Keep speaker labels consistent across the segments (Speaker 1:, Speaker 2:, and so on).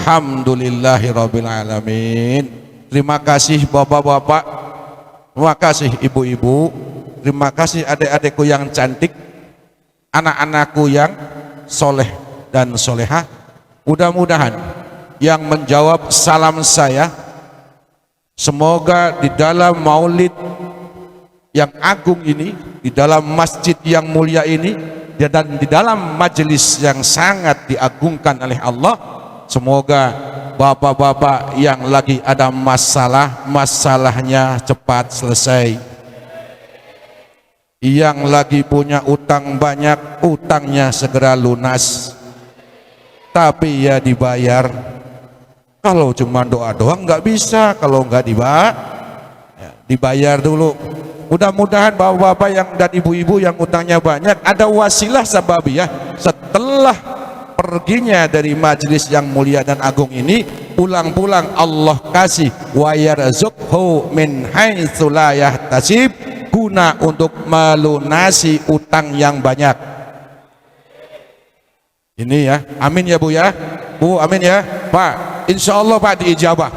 Speaker 1: Alhamdulillahirabbil alamin. Terima kasih bapak-bapak, terima kasih ibu-ibu, terima kasih adik-adikku yang cantik, anak-anakku yang soleh dan solehah. Mudah-mudahan yang menjawab salam saya, semoga di dalam maulid yang agung ini, di dalam masjid yang mulia ini, dan di dalam majelis yang sangat diagungkan oleh Allah, semoga bapak-bapak yang lagi ada masalah, masalahnya cepat selesai. Yang lagi punya utang banyak, utangnya segera lunas. Tapi ya dibayar. Kalau cuma doa doang nggak bisa, kalau nggak dibayar dulu. Mudah-mudahan bapak-bapak yang dan ibu-ibu yang utangnya banyak ada wasilah sababiyah setelah perginya dari majelis yang mulia dan agung ini, pulang-pulang Allah kasih wa yarzuqhu min haitsu la yahtasib, guna untuk melunasi utang yang banyak. Ini ya, amin ya Bu ya, Bu amin ya Pak, insya Allah Pak diijabah,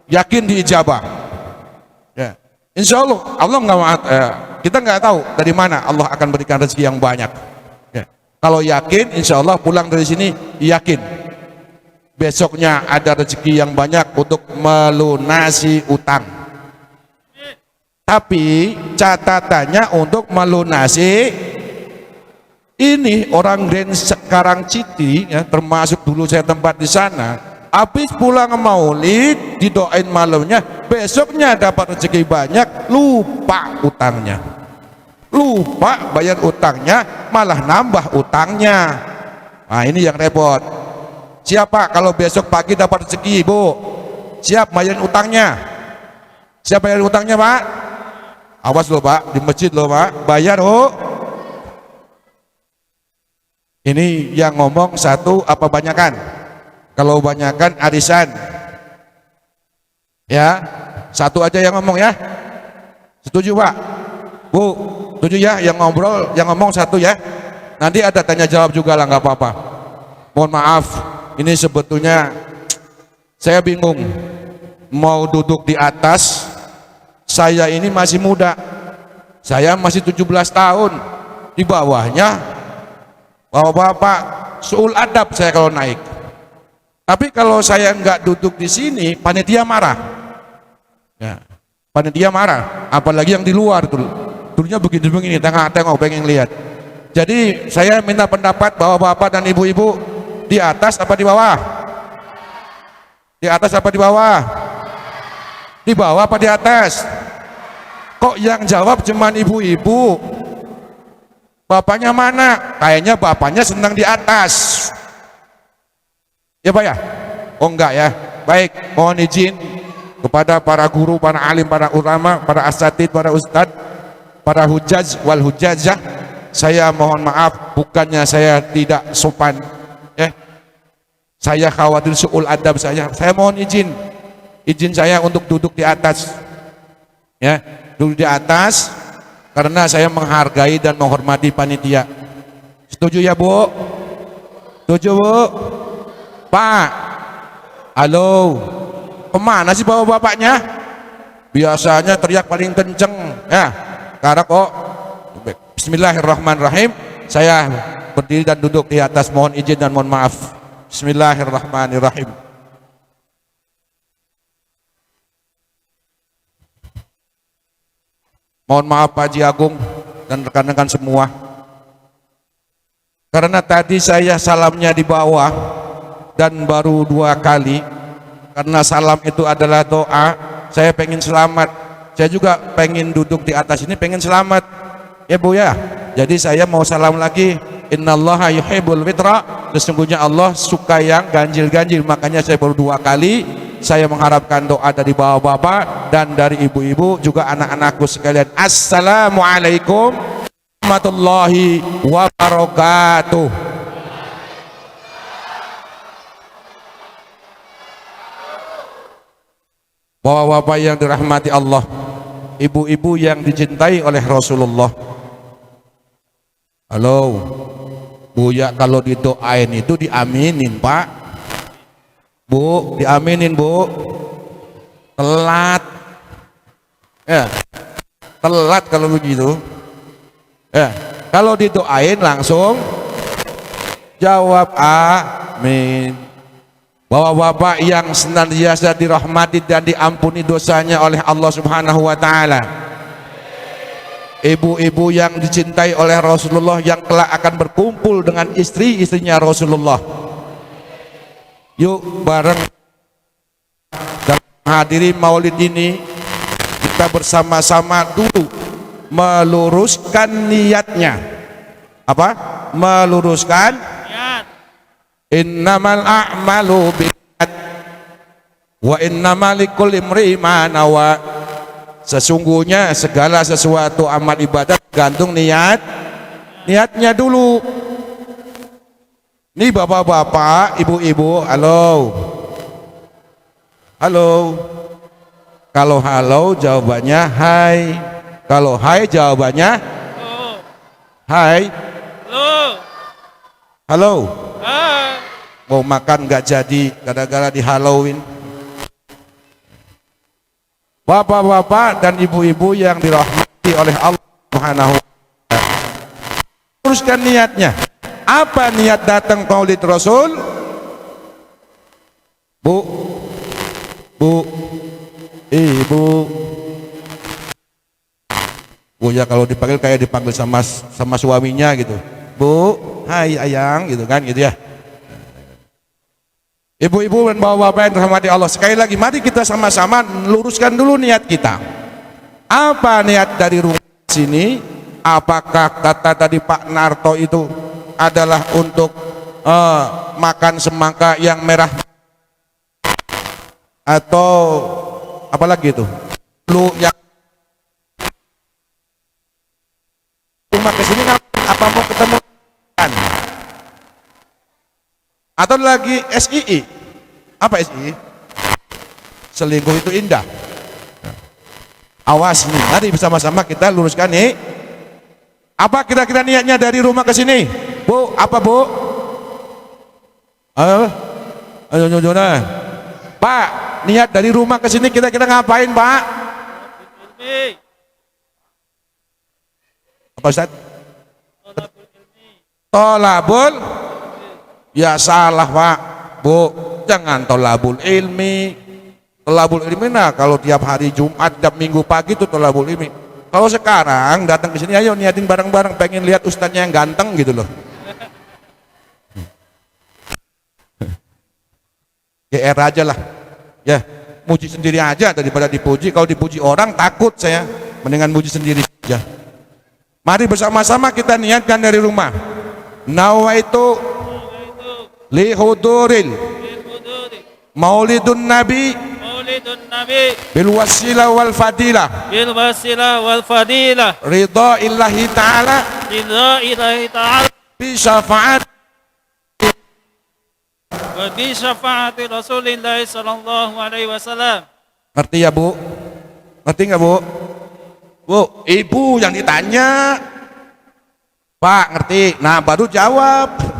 Speaker 1: yakin diijabah ya, insya Allah. Allah nggak kita nggak tahu dari mana Allah akan berikan rezeki yang banyak ya. Kalau yakin insya Allah pulang dari sini yakin besoknya ada rezeki yang banyak untuk melunasi utang. Tapi catatannya untuk melunasi ini orang Grand sekarang Citi ya, termasuk dulu saya tempat di sana, habis pulang maulid didoain malamnya, besoknya dapat rezeki banyak, lupa utangnya, lupa bayar utangnya, malah nambah utangnya. Nah ini yang repot. Siapa kalau besok pagi dapat rezeki Bu, siap bayarin utangnya? Siap bayarin utangnya Pak? Awas loh Pak, di masjid loh Pak, bayar oh. Ini yang ngomong satu apa banyakan? Kalau banyakan arisan ya, satu aja yang ngomong ya. Setuju Pak? Bu, setuju ya? Yang ngobrol, yang ngomong satu ya. Nanti ada tanya jawab juga lah, nggak apa-apa. Mohon maaf, ini sebetulnya saya bingung mau duduk di atas. Saya ini masih muda, saya masih 17 tahun. Di bawahnya bapak-bapak suul adab saya kalau naik. Tapi kalau saya nggak duduk di sini, panitia marah ya, panitia marah. Apalagi yang di luar tuh, dulunya begini-begini, tengok pengen lihat. Jadi saya minta pendapat bapak-bapak dan ibu-ibu, di atas apa di bawah? Di atas apa di bawah? Di bawah apa di atas? Kok yang jawab cuman ibu-ibu? Bapaknya mana? Kayaknya bapaknya senang di atas. Ya Pak ya? Oh enggak ya? Baik, mohon izin kepada para guru, para alim, para ulama, para asatid, para ustadz, para hujjaj wal hujjajah, saya mohon maaf, bukannya saya tidak sopan ya. Saya khawatir suul adab saya mohon izin saya untuk duduk di atas ya, duduk di atas karena saya menghargai dan menghormati panitia. Setuju ya Bu? Setuju Bu? Pak, halo, kemana sih bapak-bapaknya? Biasanya teriak paling kenceng ya, karena kok bismillahirrahmanirrahim, saya berdiri dan duduk di atas, mohon izin dan mohon maaf. Bismillahirrahmanirrahim. Mohon maaf Pak Haji Agung dan rekan-rekan semua, karena tadi saya salamnya di bawah dan baru 2 kali, karena salam itu adalah doa. Saya pengen selamat, saya juga pengen duduk di atas ini pengen selamat ya Bu ya. Jadi saya mau salam lagi, innallaha yuhibbul fitra, sesungguhnya Allah suka yang ganjil-ganjil. Makanya saya baru 2 kali. Saya mengharapkan doa dari bapak-bapak dan dari ibu-ibu, juga anak-anakku sekalian. Assalamualaikum warahmatullahi wabarakatuh. Bapak-bapak yang dirahmati Allah, ibu-ibu yang dicintai oleh Rasulullah. Halo, Buya kalau didoain itu diaminin Pak. Bu, diaminin Bu. Telat. Ya. Telat kalau begitu. Ya. Kalau didoain langsung jawab amin. Bapak-bapak yang senantiasa dirahmati dan diampuni dosanya oleh Allah Subhanahu wa taala. Ibu-ibu yang dicintai oleh Rasulullah yang kelak akan berkumpul dengan istri-istrinya Rasulullah. Yuk bareng dalam hadiri maulid ini kita bersama-sama dulu meluruskan niatnya. Apa? Meluruskan niat. Innamal a'malu binniyat wa innamal likulli imri'in ma nawa. Sesungguhnya segala sesuatu amal ibadah gantung niatnya dulu. Nih bapak-bapak, ibu-ibu, halo. Halo. Kalau halo jawabannya hai. Kalau hai jawabannya hai. Halo. Mau makan nggak jadi gara-gara di Halloween. Bapak-bapak dan ibu-ibu yang dirahmati oleh Allah Subhanahu wa taala. Teruskan niatnya. Apa niat datang Maulid Rasul? Bu, ibu. Bu ya kalau dipanggil kayak dipanggil sama suaminya gitu. Bu, hai ayang gitu kan gitu ya. Ibu-ibu dan bapak-bapak yang dirahmati Allah, sekali lagi mari kita sama-sama luruskan dulu niat kita. Apa niat dari rumah sini? Apakah kata tadi Pak Narto itu adalah untuk makan semangka yang merah atau apalagi itu? Lu yang rumah kesini apa mau ketemu kan? Atau lagi SII? Apa SII? Selingkuh itu indah. Awas nih, mari bersama-sama kita luruskan nih. Apa kira-kira niatnya dari rumah ke sini? Bu, apa Bu? Ayo, Pak, niat dari rumah ke sini kira-kira ngapain Pak? Apa Ustaz? Tolabul. Ya salah Pak, Bu, jangan tolabul ilmi. Tolabul ilmi nah kalau tiap hari Jumat dan Minggu pagi itu tolabul ilmi. Kalau sekarang datang ke sini ayo niatin bareng-bareng pengen lihat ustadznya yang ganteng gitu loh. GR aja lah. Ya, muji sendiri aja daripada dipuji. Kalau dipuji orang takut saya, mendingan muji sendiri aja. Mari bersama-sama kita niatkan dari rumah. Nawaitu lihuduril maulidun nabi bil wasilah wal fadilah ridha illahi ta'ala bi syafaati
Speaker 2: Rasulillah sallallahu alaihi wasallam.
Speaker 1: Ngerti ya Bu? Ngerti nggak Bu? Bu, ibu yang ditanya Pak ngerti, nah baru jawab.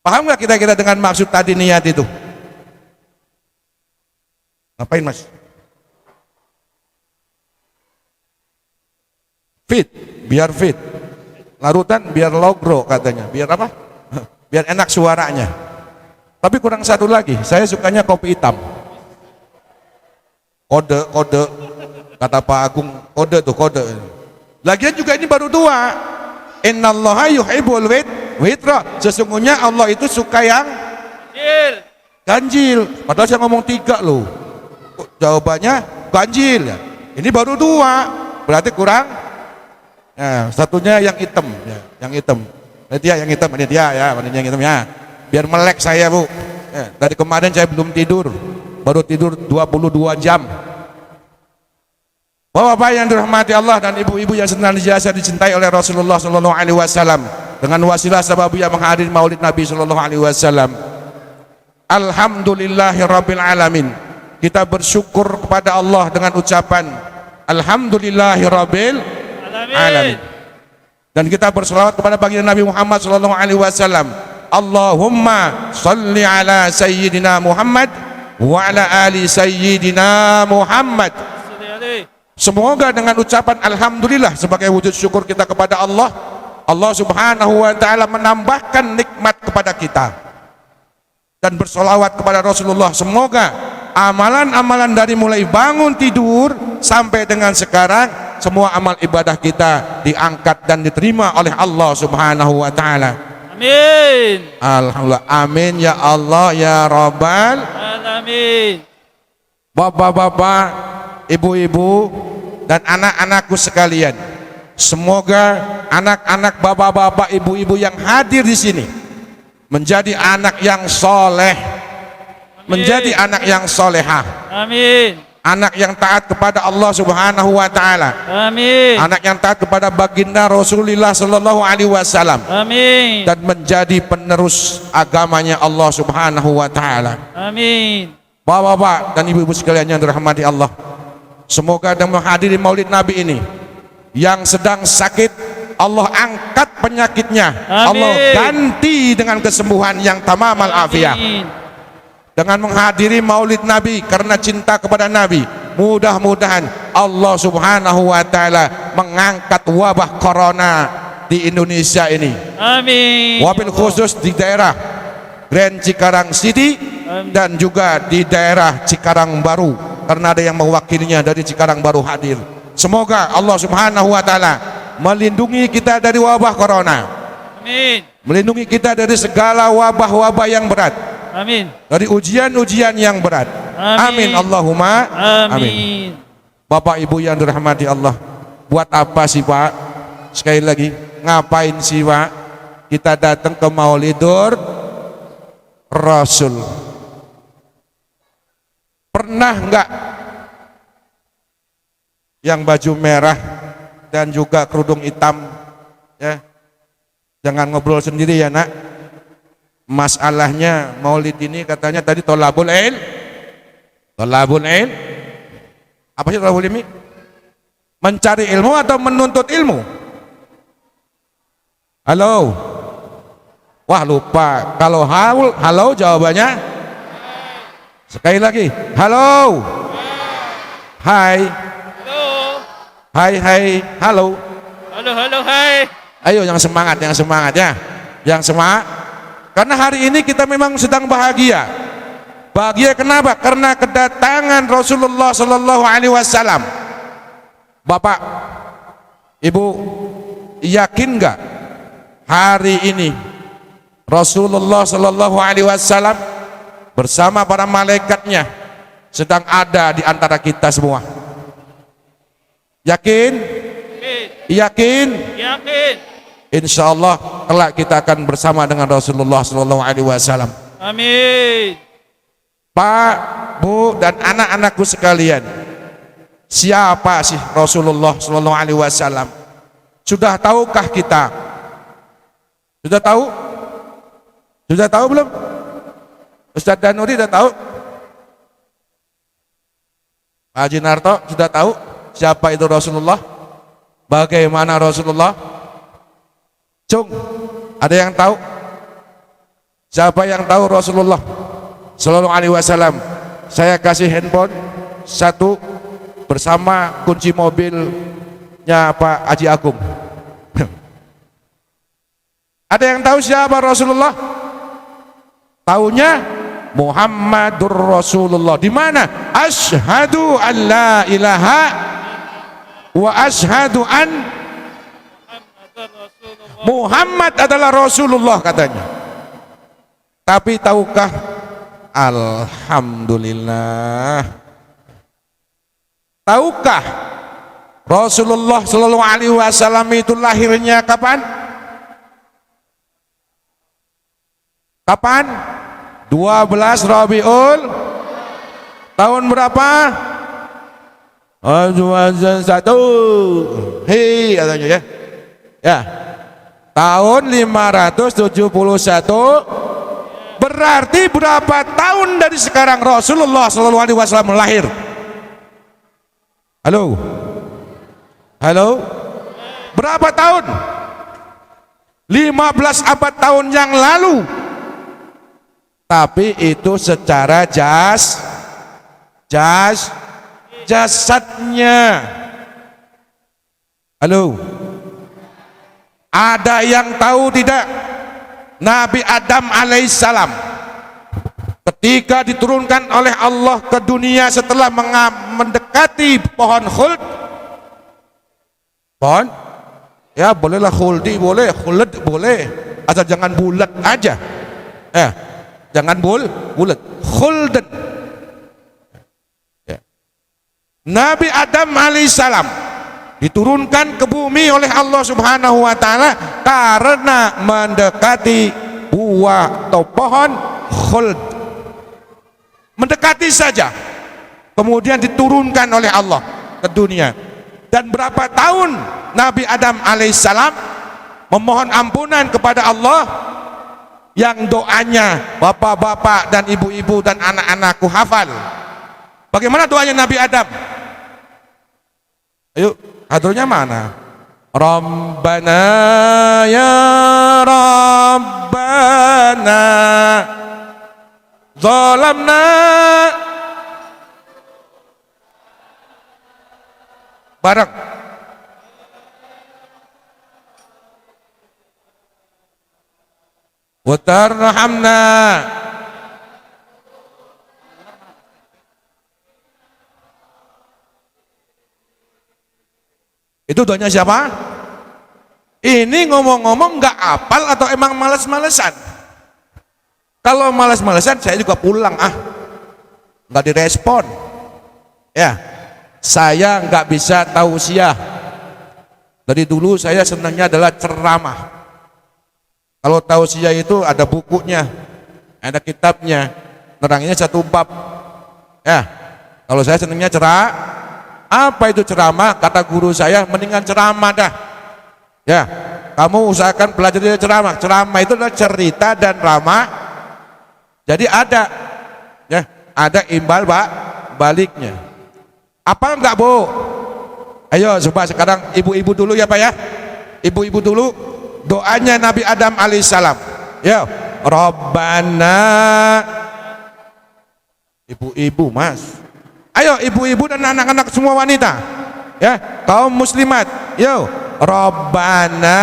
Speaker 1: Paham nggak kira-kira dengan maksud tadi niat itu? Ngapain Mas? Fit, biar fit. Larutan biar logro katanya. Biar apa? Biar enak suaranya. Tapi kurang satu lagi, saya sukanya kopi hitam. Kode, kata Pak Agung, kode. Lagian juga ini baru dua. Innallaha yuhibbul witra. Sesungguhnya Allah itu suka yang ganjil. Padahal saya ngomong 3 loh. Jawabannya ganjil ya. Ini baru 2. Berarti kurang. Ya, satunya yang hitam ya, yang hitam. Ini yang hitam, ini dia ya, ini yang hitam ya. Biar melek saya Bu. Ya, dari kemarin saya belum tidur. Baru tidur 22 jam. Bapak-bapak yang dirahmati Allah dan ibu-ibu yang senantiasa dicintai oleh Rasulullah sallallahu alaihi wasallam, dengan wasilah sababiyah menghadiri Maulid Nabi sallallahu alaihi wasallam. Alhamdulillahirabbil alamin. Kita bersyukur kepada Allah dengan ucapan Alhamdulillahirabbil alamin. Dan kita berselawat kepada baginda Nabi Muhammad sallallahu alaihi wasallam Allahumma salli ala sayyidina Muhammad wa ala ali sayyidina Muhammad.
Speaker 2: Salli alaihi.
Speaker 1: Semoga dengan ucapan alhamdulillah sebagai wujud syukur kita kepada Allah, Allah Subhanahu wa taala menambahkan nikmat kepada kita. Dan bersolawat kepada Rasulullah, semoga amalan-amalan dari mulai bangun tidur sampai dengan sekarang, semua amal ibadah kita diangkat dan diterima oleh Allah Subhanahu wa taala.
Speaker 2: Amin.
Speaker 1: Alhamdulillah, amin ya Allah ya Rabbal
Speaker 2: Alamin.
Speaker 1: Bapak-bapak, ibu-ibu, dan anak-anakku sekalian, semoga anak-anak bapak-bapak, ibu-ibu yang hadir di sini menjadi anak yang soleh, menjadi anak yang solehah,
Speaker 2: Amin.
Speaker 1: anak yang taat kepada Allah Subhanahu wa taala,
Speaker 2: Amin.
Speaker 1: anak yang taat kepada baginda Rasulullah sallallahu alaihi wasallam,
Speaker 2: Amin.
Speaker 1: dan menjadi penerus agamanya Allah Subhanahu wa taala.
Speaker 2: Amin.
Speaker 1: Bapak-bapak dan ibu-ibu sekalian yang dirahmati Allah, semoga dengan menghadiri Maulid Nabi ini, yang sedang sakit Allah angkat penyakitnya,
Speaker 2: Amin.
Speaker 1: Allah ganti dengan kesembuhan yang tamamal afiyah.
Speaker 2: Amin.
Speaker 1: Dengan menghadiri Maulid Nabi karena cinta kepada Nabi, mudah-mudahan Allah Subhanahu wa taala mengangkat wabah corona di Indonesia ini.
Speaker 2: Amin.
Speaker 1: Wabil khusus di daerah Grand Cikarang City dan juga di daerah Cikarang Baru, karena ada yang mewakilinya dari Cikarang Baru hadir. Semoga Allah Subhanahu wa taala melindungi kita dari wabah corona,
Speaker 2: Amin.
Speaker 1: melindungi kita dari segala wabah-wabah yang berat,
Speaker 2: Amin.
Speaker 1: dari ujian-ujian yang berat. Amin,
Speaker 2: Amin.
Speaker 1: Allahumma amin.
Speaker 2: Amin.
Speaker 1: Bapak ibu yang dirahmati Allah, buat apa sih Pak? Sekali lagi, ngapain sih Pak kita datang ke Maulidur Rasul? Pernah enggak yang baju merah dan juga kerudung hitam, ya, jangan ngobrol sendiri ya nak. Masalahnya Maulid ini katanya tadi tolabul ilm. Tolabul ilm. Apa sih tolabul ilmi? Mencari ilmu atau menuntut ilmu? Halo. Wah lupa. Kalau halo jawabannya. Sekali lagi. Halo. Hai.
Speaker 2: Halo.
Speaker 1: Hai. Halo.
Speaker 2: Halo, halo, hai.
Speaker 1: Ayo yang semangat ya. Yang semangat. Karena hari ini kita memang sedang bahagia. Bahagia kenapa? Karena kedatangan Rasulullah sallallahu alaihi wasallam. Bapak, Ibu, yakin enggak hari ini Rasulullah sallallahu alaihi wasallam bersama para malaikatnya sedang ada di antara kita semua? Yakin? Yakin?
Speaker 2: Yakin.
Speaker 1: Insya Allah kelak kita akan bersama dengan Rasulullah Sallallahu Alaihi Wasallam.
Speaker 2: Amin.
Speaker 1: Pak, Bu, dan anak-anakku sekalian, siapa sih Rasulullah Sallallahu Alaihi Wasallam? Sudah tahukah kita? Sudah tahu? Sudah tahu belum? Ustadz Danuri sudah tahu? Pak Haji Narto sudah tahu siapa itu Rasulullah? Bagaimana Rasulullah? Cung, ada yang tahu? Siapa yang tahu Rasulullah Sallallahu Alaihi Wasallam? Saya kasih handphone satu bersama kunci mobilnya Pak Haji Agung. Ada yang tahu siapa Rasulullah? Taunya Muhammadur Rasulullah. Di mana? Asyhadu an la ilaha wa asyhadu an Muhammad adalah Rasulullah katanya. Tapi tahukah? Alhamdulillah. Tahukah Rasulullah Sallallahu Alaihi Wasallam itu lahirnya kapan? Kapan? 12 Rabiul tahun berapa? 1 hei katanya ya. Ya. Tahun 571. Berarti berapa tahun dari sekarang Rasulullah Sallallahu Alaihi Wasallam lahir? Halo. Halo. Berapa tahun? 15 abad tahun yang lalu. Tapi itu secara jasadnya. Halo, ada yang tahu tidak? Nabi Adam alaihissalam ketika diturunkan oleh Allah ke dunia setelah mendekati pohon khuld, pohon ya bolehlah khuldi boleh, khuld boleh, asal jangan bulat aja, jangan bulat, khulden. Ya. Nabi Adam alaihissalam diturunkan ke bumi oleh Allah Subhanahu wa taala karena mendekati buah atau pohon khuld. Mendekati saja, kemudian diturunkan oleh Allah ke dunia. Dan berapa tahun Nabi Adam alaihissalam memohon ampunan kepada Allah, yang doanya bapak-bapak dan ibu-ibu dan anak-anakku hafal. Bagaimana doanya Nabi Adam? Ayo, hadronya mana? Rabbana ya Rabbana zalamna, bareng wa tarhamna. Itu doanya siapa? Ini ngomong-ngomong nggak apal atau emang males-malesan? Kalau males-malesan saya juga pulang, nggak direspon. Ya, saya nggak bisa tausiah. Dari dulu saya senangnya adalah ceramah. Kalau tausiah itu ada bukunya, ada kitabnya, nerangnya satu bab. Ya, kalau saya senangnya apa itu ceramah? Kata guru saya, mendingan ceramah dah. Ya, kamu usahakan belajar ceramah. Ceramah itu adalah cerita dan ramah. Jadi ada, ya, ada imbal baliknya. Apa enggak, Bu? Ayo coba sekarang ibu-ibu dulu ya Pak ya. Ibu-ibu dulu doanya Nabi Adam alaihissalam. Ya, Rabbana. Ibu-ibu Mas. Ayo ibu-ibu dan anak-anak semua wanita, ya, kaum muslimat, yo, Rabbana.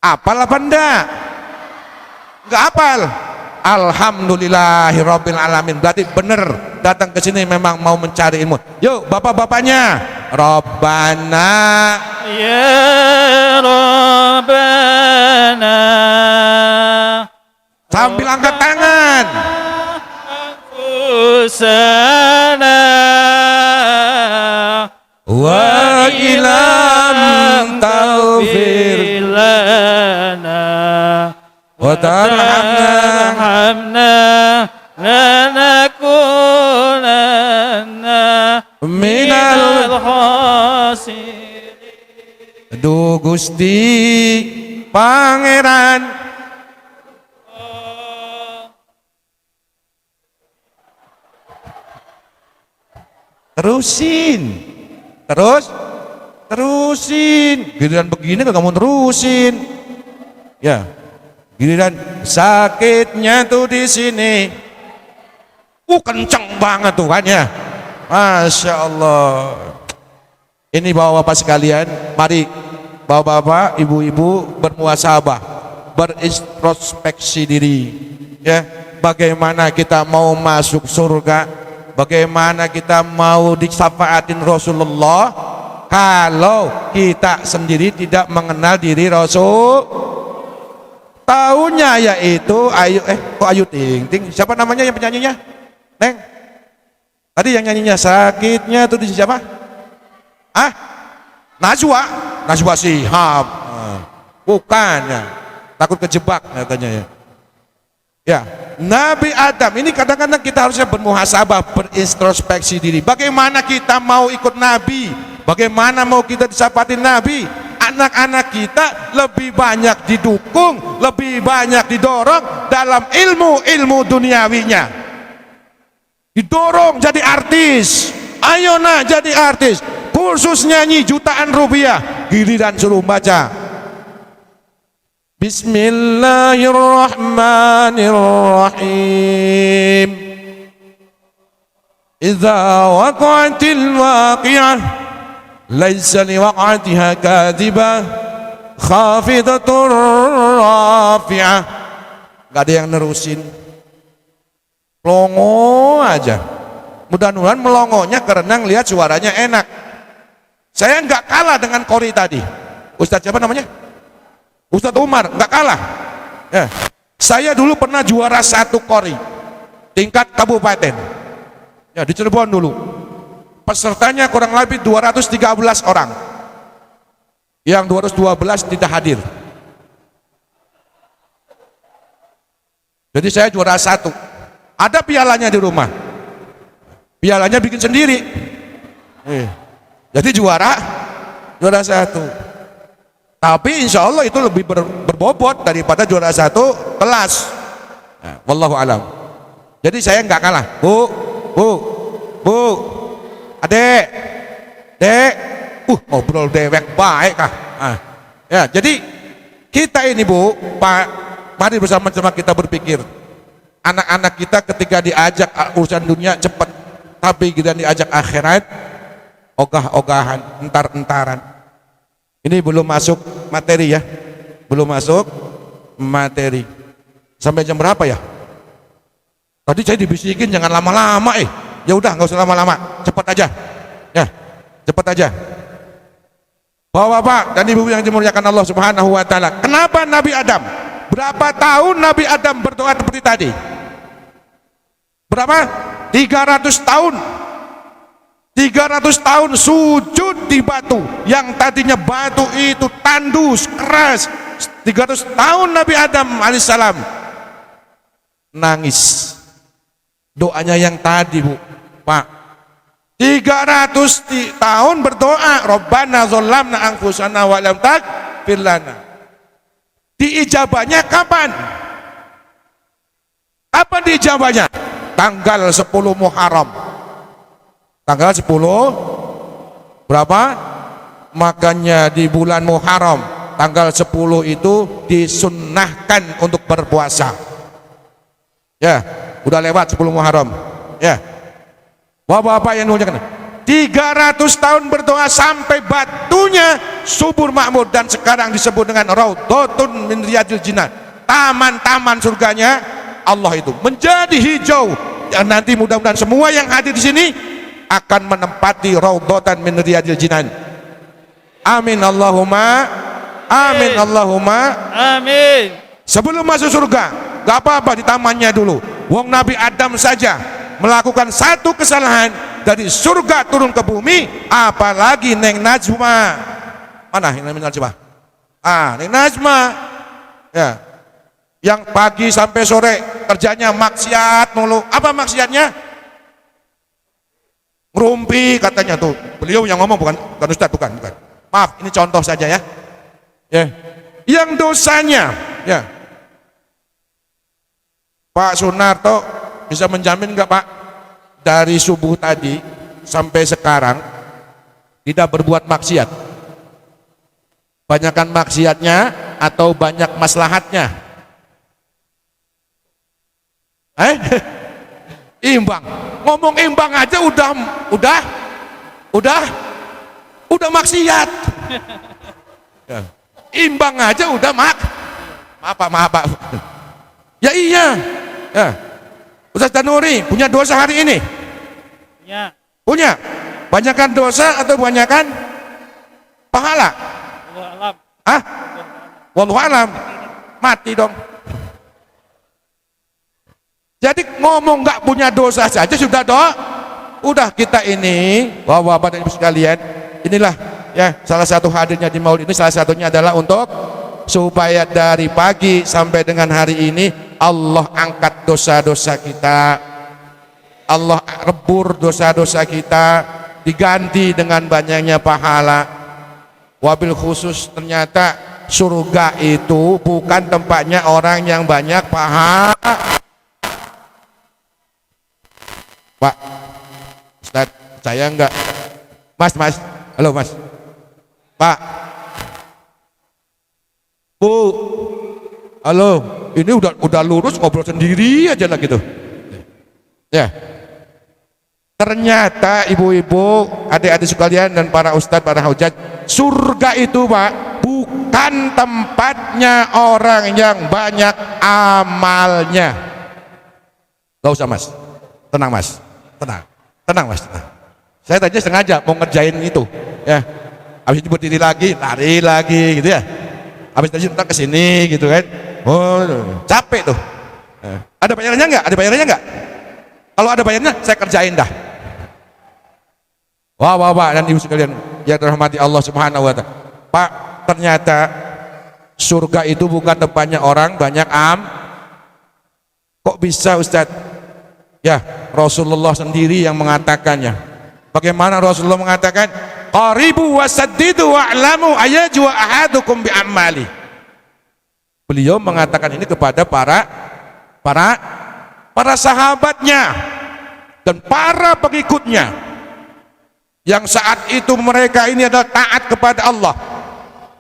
Speaker 1: Apal apa enggak? Enggak apal. Alhamdulillahirabbil alamin. Berarti benar datang ke sini memang mau mencari ilmu. Yuk, bapak-bapaknya, Rabbana
Speaker 2: Ya Rabbana,
Speaker 1: sambil angkat tangan.
Speaker 2: Anfusana
Speaker 1: Wa ilam taufir
Speaker 2: lana
Speaker 1: wa tarhamna
Speaker 2: lanakunanna
Speaker 1: minal
Speaker 2: khasirin.
Speaker 1: Duh Gusti Pangeran, terusin. Giliran begini gak mau terusin. Ya, giliran sakitnya tuh di sini. Kenceng banget tuh kan ya. Masya Allah. Ini bapak-bapak sekalian, mari bapak-bapak, ibu-ibu bermuhasabah, berintrospeksi diri. Ya, bagaimana kita mau masuk surga? Bagaimana kita mau disafaatin Rasulullah kalau kita sendiri tidak mengenal diri Rasul? Tahunya yaitu Ayu Ting Ting. Siapa namanya yang penyanyinya? Neng. Tadi yang nyanyinya sakitnya tuh di siapa? Najwa Shihab. Bukan ya. Takut kejebak katanya ya. Ya, Nabi Adam ini kadang-kadang kita harusnya bermuhasabah, berintrospeksi diri. Bagaimana kita mau ikut Nabi? Bagaimana mau kita disapatin Nabi? Anak-anak kita lebih banyak didukung, lebih banyak didorong dalam ilmu duniawinya. Didorong jadi artis. Ayo nak jadi artis. Bu, Khusus nyanyi jutaan rupiah, giliran suruh baca Bismillahirrahmanirrahim. Idza waqa'atil waqi'ah laisa liwaq'atiha kadhibah khafidatur rafi'ah. Gak ada yang nerusin, melongo aja. Mudah-mudahan melongonya karena ngelihat suaranya enak. Saya nggak kalah dengan Kori tadi. Ustadz siapa namanya? Ustadz Umar, nggak kalah. Ya. Saya dulu pernah juara 1 Kori tingkat kabupaten. Ya, di Cirebon dulu. Pesertanya kurang lebih 213 orang. Yang 212 tidak hadir. Jadi saya juara 1. Ada pialanya di rumah. Pialanya bikin sendiri. Jadi juara 1. Tapi insya Allah itu lebih berbobot daripada juara 1 kelas. Nah, wallahu alam. Jadi saya nggak kalah. Bu, adek, dek, ngobrol dewek baik kah? Ya, jadi kita ini Bu, Pak, mari bersama-sama kita berpikir. Anak-anak kita ketika diajak urusan dunia cepat, tapi kita diajak akhirat, ogah-ogahan, entar-entaran. Ini belum masuk materi ya, belum masuk materi. Sampai jam berapa ya? Tadi saya dibisikin jangan lama-lama. Ya udah nggak usah lama-lama, cepat aja. Ya, cepat aja. Bapak-bapak dan ibu yang dimuliakan Allah Subhanahu wa taala. Kenapa Nabi Adam? Berapa tahun Nabi Adam berdoa seperti tadi? Berapa? 300 tahun. 300 tahun sujud di batu yang tadinya batu itu tandus keras. 300 tahun Nabi Adam alaihissalam nangis. Doanya yang tadi Bu, Pak, 300 tahun berdoa, Rabbana dzalamna anfusana wa lam taghfir lana. Diijabahnya kapan? Kapan diijabahnya? Tanggal 10 Muharram. Tanggal 10 berapa? Makanya di bulan Muharram tanggal 10 itu disunnahkan untuk berpuasa. Ya, udah lewat 10 Muharram. Ya. Bapak-bapak yang dimuliakan, 300 tahun berdoa sampai batunya subur makmur dan sekarang disebut dengan Raudhatun min Riyadil Jinan. Taman-taman surganya Allah itu menjadi hijau. Dan nanti mudah-mudahan semua yang hadir di sini akan menempati Raudhatan min Riyadil Jinan. Amin Allahumma amin Allahumma
Speaker 2: Amin.
Speaker 1: Sebelum masuk surga, gak apa-apa di tamannya dulu. Wong Nabi Adam saja melakukan satu kesalahan dari surga turun ke bumi, apalagi Neng Najma. Mana Neng Najma? Neng Najma. Ya. Yang pagi sampai sore kerjanya maksiat mulu. Apa maksiatnya? Ngerumpi katanya tuh. Beliau yang ngomong bukan Ustaz, bukan. Maaf, ini contoh saja ya. Ya. Yang dosanya, ya. Pak Sunarto bisa menjamin enggak Pak, dari subuh tadi sampai sekarang tidak berbuat maksiat? Banyakan maksiatnya atau banyak maslahatnya? Imbang. Ngomong imbang aja udah maksiat. Imbang aja udah maaf Pak. Ya iya. Ya. Ustaz Danuri punya dosa hari ini? Punya. Banyakan dosa atau banyakan pahala? Wallahu alam. Mati dong. Jadi ngomong nggak punya dosa saja sudah udah kita ini, bapak-bapak dan ibu sekalian, inilah ya salah satu hadirnya di Maulid ini, salah satunya adalah untuk supaya dari pagi sampai dengan hari ini Allah angkat dosa-dosa kita, Allah rebur dosa-dosa kita, diganti dengan banyaknya pahala. Wabil khusus ternyata surga itu bukan tempatnya orang yang banyak pahala. Pak Ustaz, saya enggak. Mas, Halo Mas. Pak. Bu. Halo. Ini udah lurus ngobrol sendiri aja lah gitu. Ya. Ternyata ibu-ibu, adik-adik sekalian dan para ustadz, para hujat, surga itu Pak bukan tempatnya orang yang banyak amalnya. Gak usah Mas, tenang Mas, tenang Mas, tenang. Saya tadi sengaja mau ngerjain itu, ya. Habis itu berdiri lagi, lari lagi, gitu ya. Habis tadi ntar kesini, gitu kan. Oh, capek tuh. Ada bayarannya nggak? Ada bayarannya nggak? Kalau ada bayarannya, saya kerjain dah. Wah, dan ibu sekalian yang dirahmati Allah Subhanahu wa Ta'ala. Pak, ternyata surga itu bukan tempatnya orang banyak Kok bisa Ustadz? Ya, Rasulullah sendiri yang mengatakannya. Bagaimana Rasulullah mengatakan? Qaribu wasaddidu wa'lamu ayajwa ahadukum bi'amali. Beliau mengatakan ini kepada para sahabatnya dan para pengikutnya. Yang saat itu mereka ini adalah taat kepada Allah,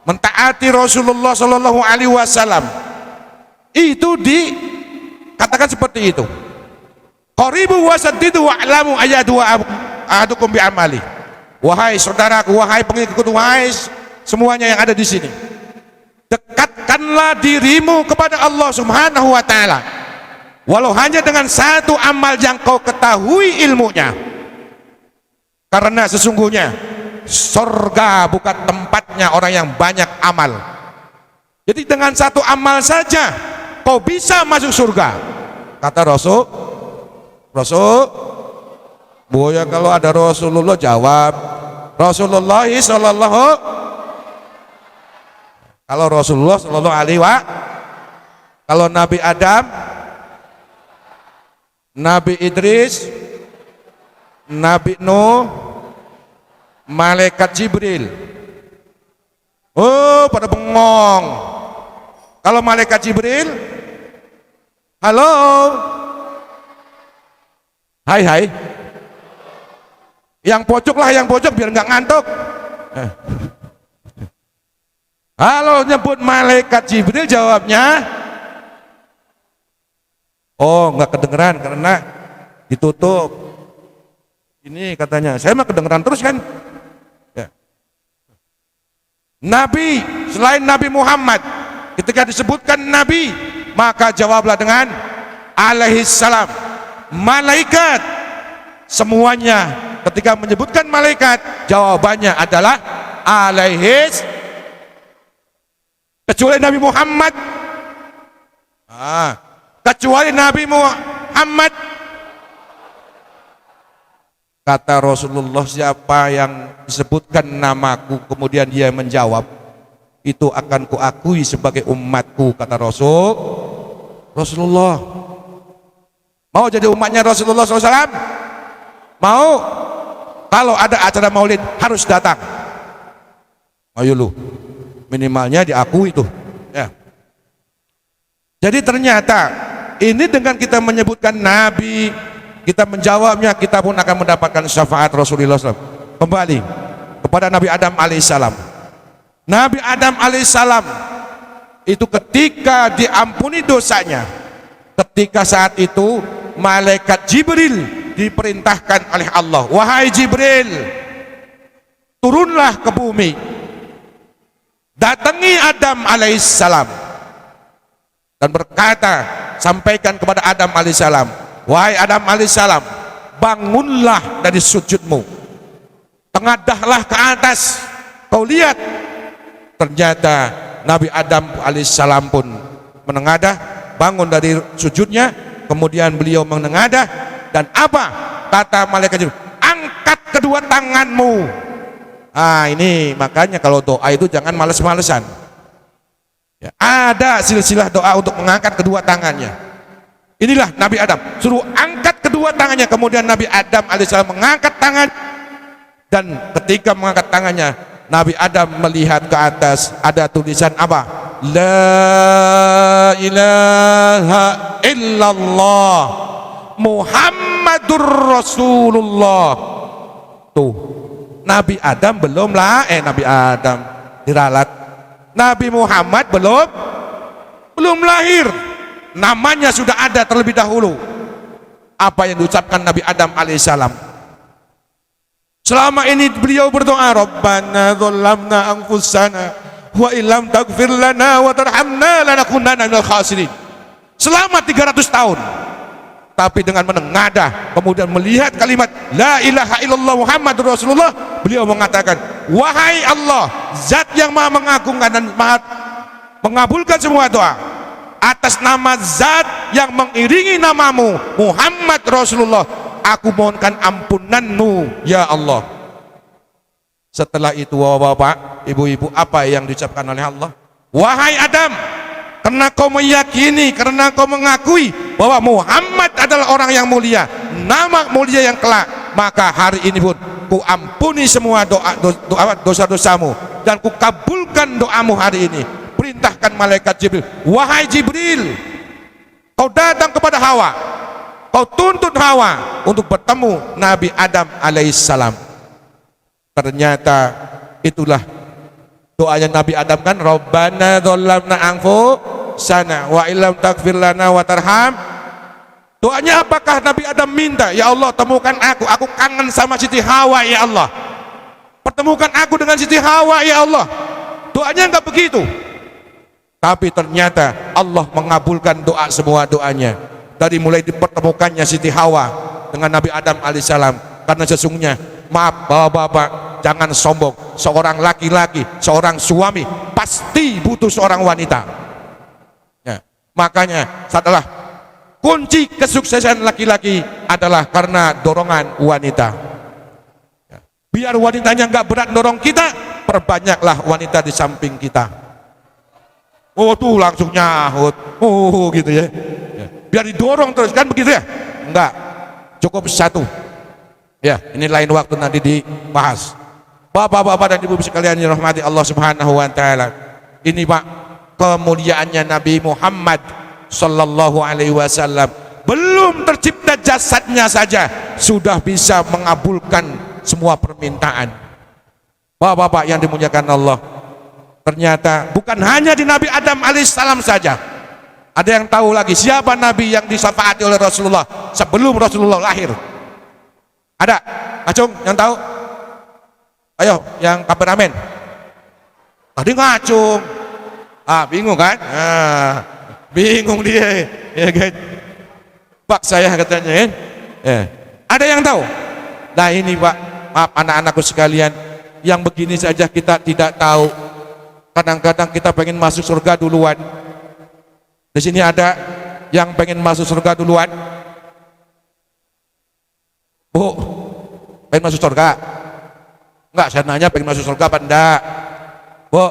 Speaker 1: mentaati Rasulullah Shallallahu Alaihi Wasallam. Itu dikatakan seperti itu. Qaribu wasaddidu wa'lamu ayadu ahadukum bi'amali. Wahai saudaraku, wahai pengikut, wahai semuanya yang ada di sini, dekatkanlah dirimu kepada Allah Subhanahu Wa Taala, walau hanya dengan satu amal yang kau ketahui ilmunya. Karena sesungguhnya surga bukan tempatnya orang yang banyak amal. Jadi dengan satu amal saja kau bisa masuk surga. Kata Rasul, Buya kalau ada Rasulullah jawab Rasulullah sallallahu. Kalau Rasulullah sallallahu alaihi wa, kalau Nabi Adam, Nabi Idris, Nabi Nuh, malaikat Jibril. Oh, pada bengong. Kalau malaikat Jibril, halo, hai. Yang pojok lah, yang pojok biar nggak ngantuk. Halo, nyebut malaikat Jibril, jawabnya, oh nggak kedengeran karena ditutup. Ini katanya, saya mah kedengeran terus kan. Ya. Nabi selain Nabi Muhammad, ketika disebutkan Nabi, maka jawablah dengan alaihi salam. Malaikat semuanya ketika menyebutkan malaikat, jawabannya adalah alaihi, kecuali Nabi Muhammad. Kecuali Nabi Muhammad. Kata Rasulullah, siapa yang disebutkan namaku kemudian dia menjawab, itu akan kuakui sebagai umatku, kata Rasulullah. Mau jadi umatnya Rasulullah SAW? Mau? Kalau ada acara maulid harus datang. Ayo lu, minimalnya diakui itu. Ya. Jadi ternyata ini dengan kita menyebutkan Nabi, kita menjawabnya, kita pun akan mendapatkan syafaat Rasulullah SAW. Kembali kepada Nabi Adam alaihissalam. Nabi Adam alaihissalam itu ketika diampuni dosanya, ketika saat itu malaikat Jibril diperintahkan oleh Allah, wahai Jibril, turunlah ke bumi, datangi Adam alaihissalam dan berkata, sampaikan kepada Adam alaihissalam, wahai Adam alaihissalam, bangunlah dari sujudmu, tengadahlah ke atas, kau lihat. Ternyata Nabi Adam alaihissalam pun menengadah, bangun dari sujudnya, kemudian beliau menengadah, dan apa kata malaikat Jibril? Angkat kedua tanganmu. Ini makanya kalau doa itu jangan males-malesan ya, ada silsilah doa untuk mengangkat kedua tangannya. Inilah Nabi Adam suruh angkat kedua tangannya, kemudian Nabi Adam alaihissalam mengangkat tangan, dan ketika mengangkat tangannya Nabi Adam melihat ke atas, ada tulisan apa? La ilaha illallah Muhammadur Rasulullah. Tuh, Nabi Adam belum lah, Nabi Adam diralat. Nabi Muhammad belum lahir. Namanya sudah ada terlebih dahulu. Apa yang diucapkan Nabi Adam alaihissalam? Selama ini beliau berdoa, Rabbana dzalamna anfusana wa illam taghfir lana wa tarhamna lanakunanna minal khasirin. Selama 300 tahun. Tapi dengan menengadah, kemudian melihat kalimat La ilaha illallah Muhammadur Rasulullah, beliau mengatakan, wahai Allah, zat yang maha mengagungkan dan maha mengabulkan semua doa, atas nama zat yang mengiringi namamu Muhammad Rasulullah, aku mohonkan ampunanmu ya Allah. Setelah itu bapak-bapak, ibu-ibu, apa yang diucapkan oleh Allah? Wahai Adam, karena kau meyakini, karena kau mengakui bahwa Muhammad adalah orang yang mulia, nama mulia yang kelak, maka hari ini pun ku ampuni semua dosa-dosamu dan ku kabulkan doamu hari ini. Perintahkan malaikat Jibril, wahai Jibril, kau datang kepada Hawa, kau tuntut Hawa untuk bertemu Nabi Adam alaihissalam. Ternyata itulah doanya Nabi Adam kan, Rabbana dzalamna anfusana wa illam taghfir lana wa tarham. Doanya apakah Nabi Adam minta, ya Allah temukan aku kangen sama Siti Hawa ya Allah, pertemukan aku dengan Siti Hawa ya Allah. Doanya enggak begitu. Tapi ternyata Allah mengabulkan doa semua doanya, dari mulai dipertemukannya Siti Hawa dengan Nabi Adam alaihissalam. Karena sesungguhnya, maaf bapak-bapak, jangan sombong, seorang laki-laki, seorang suami pasti butuh seorang wanita ya. Makanya setelah kunci kesuksesan laki-laki adalah karena dorongan wanita ya. Biar wanitanya nggak berat dorong kita, perbanyaklah wanita di samping kita. Oh tuh langsung nyahut, oh gitu ya. Biar didorong terus, kan begitu ya? Enggak, cukup satu ya. Ini lain waktu nanti dibahas. Bapak-bapak dan ibu sekalian yang dirahmati Allah Subhanahu wa taala. Ini Pak, kemuliaannya Nabi Muhammad sallallahu alaihi wasallam. Belum tercipta jasadnya saja sudah bisa mengabulkan semua permintaan. Bapak-bapak yang dimuliakan Allah, ternyata bukan hanya di Nabi Adam alaihissalam saja. Ada yang tahu lagi siapa nabi yang disyafaati oleh Rasulullah sebelum Rasulullah lahir? Ada? Acung yang tahu? Ayo, yang kameramen. Tadi ngacung. Bingung kan? Bingung dia. Ya kan? Pak saya katanya kan? Ada yang tahu? Nah ini Pak, maaf anak-anakku sekalian, yang begini saja kita tidak tahu. Kadang-kadang kita pengen masuk surga duluan. Di sini ada yang pengen masuk surga duluan? Bu, pengen masuk surga? Enggak, saya nanya pengen masuk surga apa enggak? Bu,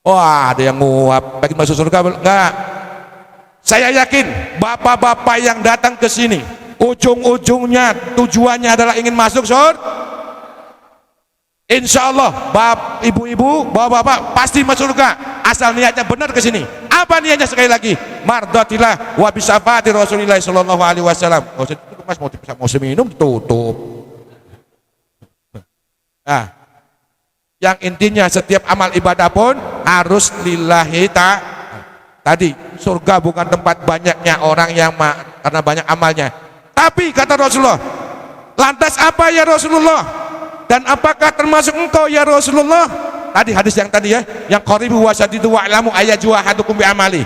Speaker 1: wah ada yang nguap, pengen masuk surga enggak? Saya yakin bapak-bapak yang datang ke sini ujung-ujungnya tujuannya adalah ingin masuk surga. Insya Allah ibu-ibu, bapak-bapak pasti masuk surga asal niatnya benar ke sini. Apa niatnya? Sekali lagi, mardatillah wa bisafati Rasulillah sallallahu alaihi wasallam. Oh, Mas mau seminum ditutup. Nah, yang intinya setiap amal ibadah pun harus lillahi ta'ala. Tadi surga bukan tempat banyaknya orang yang karena banyak amalnya. Tapi kata Rasulullah, lantas apa ya Rasulullah? Dan apakah termasuk engkau ya Rasulullah? Tadi hadis yang tadi ya, yang qaribu wasadidu wa'lamu ayajwa hadukum bi amali.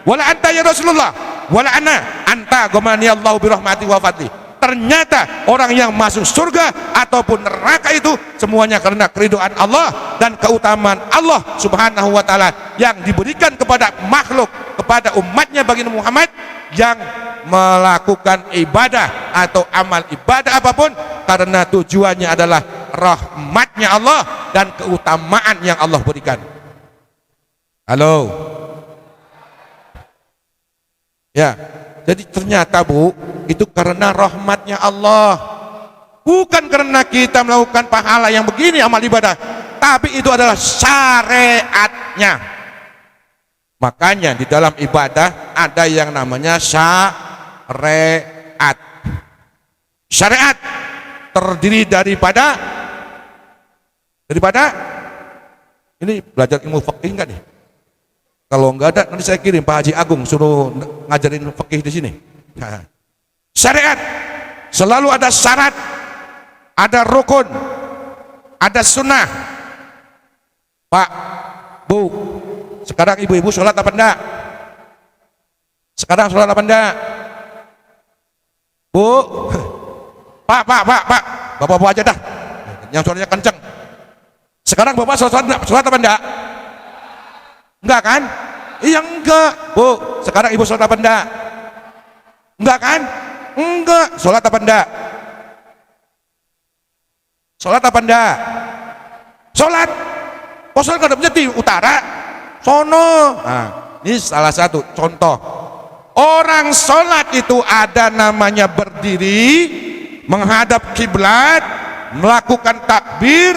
Speaker 1: Wala anta ya Rasulullah, wala ana anta ghamani Allahu bi rahmati wa fadli. Ternyata orang yang masuk surga ataupun neraka itu semuanya karena keridhaan Allah dan keutamaan Allah Subhanahu wa taala yang diberikan kepada makhluk, kepada umatnya baginda Muhammad yang melakukan ibadah atau amal ibadah apapun karena tujuannya adalah rahmatnya Allah dan keutamaan yang Allah berikan. Halo ya, jadi ternyata Bu, itu karena rahmatnya Allah, bukan karena kita melakukan pahala yang begini amal ibadah, tapi itu adalah syariatnya. Makanya di dalam ibadah ada yang namanya syariat. Syariat terdiri daripada Daripada ini belajar ilmu fikih enggak nih? Kalau enggak ada, nanti saya kirim Pak Haji Agung suruh ngajarin fikih di sini. Nah, syariat selalu ada syarat, ada rukun, ada sunnah. Pak, Bu, sekarang ibu-ibu sholat apa enggak? Sekarang sholat apa enggak? Bu, Pak, Bapak-bapak aja dah, yang suaranya kenceng. Sekarang Bapak sholat apa enggak? Enggak kan? Iya enggak. Bu, sekarang ibu sholat apa enggak? Enggak kan? Enggak. Sholat apa enggak? Sholat apa enggak? Sholat. Oh, sholat kadangnya di utara, sono. Nah, ini salah satu contoh. Orang sholat itu ada namanya berdiri, menghadap kiblat, melakukan takbir,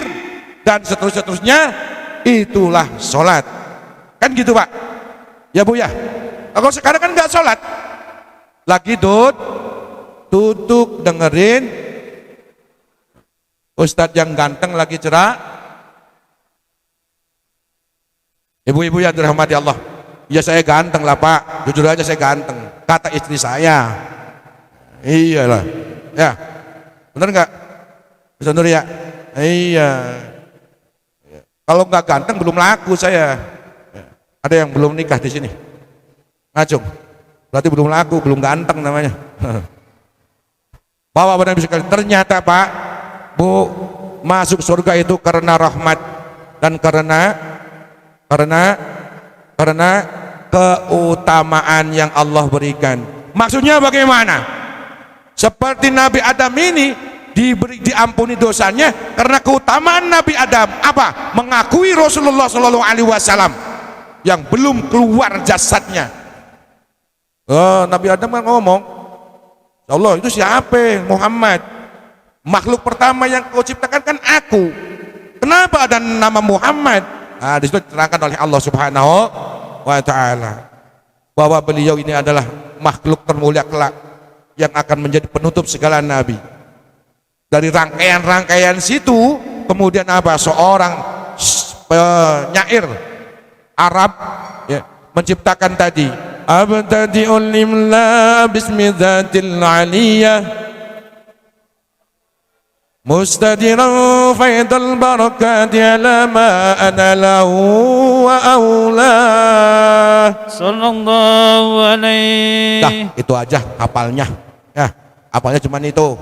Speaker 1: dan seterusnya. Itulah sholat. Kan gitu Pak? Ya Bu ya? Kalau sekarang kan nggak sholat, lagi duduk dengerin Ustadz yang ganteng lagi cerak. Ibu-ibu yang dirahmati Allah, ya saya ganteng lah Pak, jujur aja saya ganteng, kata istri saya. Iyalah, ya bener nggak? Bisa nur ya? Iya. Kalau nggak ganteng belum laku saya. Ada yang belum nikah di sini? Ngacung. Berarti belum laku, belum ganteng namanya. Bahwa benar bisa ternyata Pak, Bu, masuk surga itu karena rahmat dan karena keutamaan yang Allah berikan. Maksudnya bagaimana? Seperti Nabi Adam ini diampuni dosanya karena keutamaan Nabi Adam apa? Mengakui Rasulullah Shallallahu Alaihi Wasallam yang belum keluar jasadnya. Nabi Adam kan ngomong, ya Allah itu siapa? Muhammad, makhluk pertama yang kau ciptakan kan aku. Kenapa ada nama Muhammad? Nah, disitu diterangkan oleh Allah Subhanahu wa Ta'ala bahwa beliau ini adalah makhluk termulia kelak yang akan menjadi penutup segala nabi. Dari rangkaian-rangkaian situ kemudian apa? Seorang penyair Arab ya, menciptakan tadi abtadi'ul limla bismi dzatil aliyah mustadiran faidal barakati ala ma ana lahu wa aula.
Speaker 2: Sallallahu alaihi.
Speaker 1: Dah, itu aja hafalnya ya, hafalnya cuma itu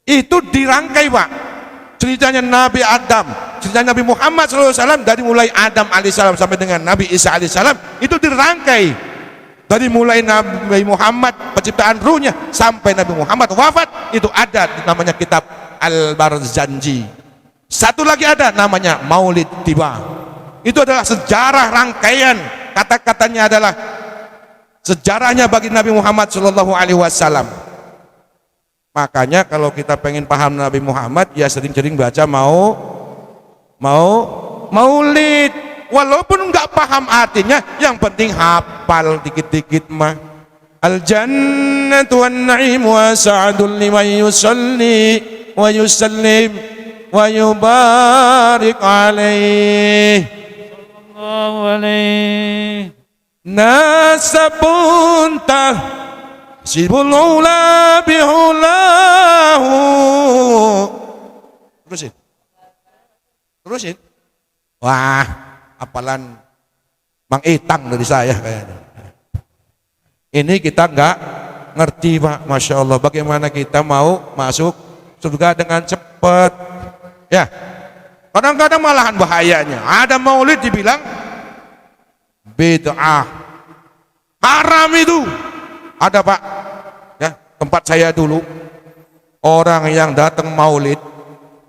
Speaker 1: itu dirangkai Pak, ceritanya Nabi Adam, cerita Nabi Muhammad SAW dari mulai Adam alaihissalam sampai dengan Nabi Isa alaihissalam itu dirangkai dari mulai Nabi Muhammad penciptaan ruhnya sampai Nabi Muhammad wafat. Itu ada namanya kitab Al-Barzanji. Satu lagi ada namanya Maulid Tiba. Itu adalah sejarah rangkaian, kata-katanya adalah sejarahnya bagi Nabi Muhammad SAW. Makanya kalau kita pengen paham Nabi Muhammad ya sering-sering baca maulid, walaupun nggak paham artinya, yang penting hafal dikit-dikit mah. Al jannatu wan na'im wa sa'adul liman yusalli wa yusallim wa yubarik alaih.
Speaker 2: Sallallahu alaihi.
Speaker 1: Nasabun sibul ula bihulahu. Terusin. Wah, apalan Mang Itang dari saya kayaknya. Ini kita nggak ngerti Pak, Masya Allah. Bagaimana kita mau masuk surga dengan cepat? Ya, kadang-kadang malahan bahayanya. Ada maulid dibilang bid'ah, haram itu. Ada Pak, ya tempat saya dulu orang yang datang maulid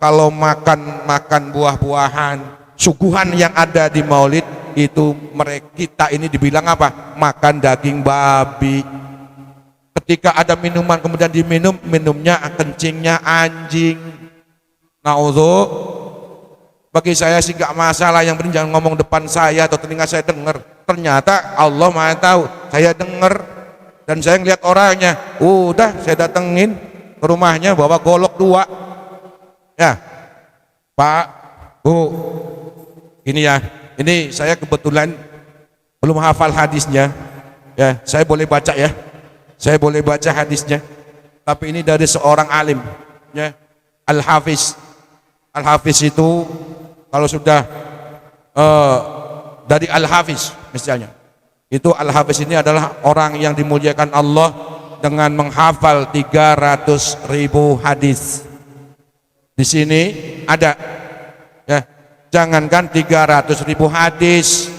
Speaker 1: kalau makan buah-buahan suguhan yang ada di maulid itu kita ini dibilang apa? Makan daging babi. Ketika ada minuman kemudian minumnya kencingnya anjing. Naudzu, bagi saya sih nggak masalah, yang penting jangan ngomong depan saya atau telinga saya dengar. Ternyata Allah Maha tahu, saya dengar dan saya ngeliat orangnya. Udah saya datengin ke rumahnya bawa golok 2. Ya, Pak, Bu, ini ya, ini saya kebetulan belum hafal hadisnya, ya, saya boleh baca ya, saya boleh baca hadisnya, tapi ini dari seorang alim, ya, Al-Hafiz. Al-Hafiz itu kalau sudah dari Al-Hafiz misalnya, itu Al-Hafiz ini adalah orang yang dimuliakan Allah dengan menghafal 300.000 hadis. Di sini ada, ya, jangankan 300.000 hadis,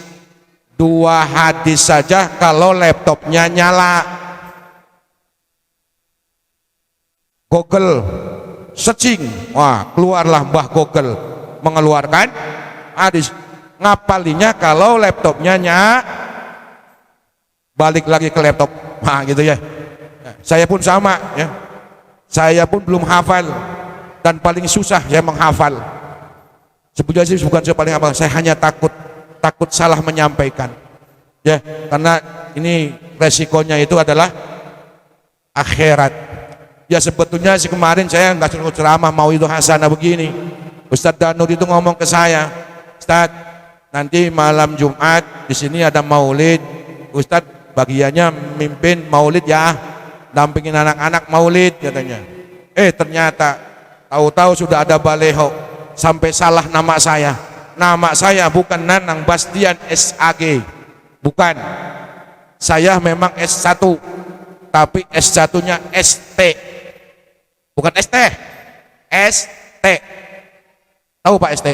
Speaker 1: 2 hadis saja kalau laptopnya nyala, Google searching, wah keluarlah Mbah Google mengeluarkan hadis. Ngapalinya kalau laptopnya balik lagi ke laptop, nah gitu ya. Saya pun sama, ya, saya pun belum hafal, dan paling susah saya menghafal. Sebetulnya sih bukan saya paling hafal, saya hanya takut salah menyampaikan, ya, karena ini resikonya itu adalah akhirat. Ya sebetulnya sih kemarin saya nggak suruh ceramah mau itu hasanah begini. Ustadz Danur itu ngomong ke saya, Ustadz, nanti malam Jumat di sini ada maulid, Ustadz bagiannya mimpin maulid ya, dampingin anak-anak maulid katanya. Ternyata tahu-tahu sudah ada baleho, sampai salah nama saya. Nama saya bukan Nanang Bastian SAG, bukan. Saya memang S1, tapi S1-nya ST, bukan ST, ST. Tahu Pak ST?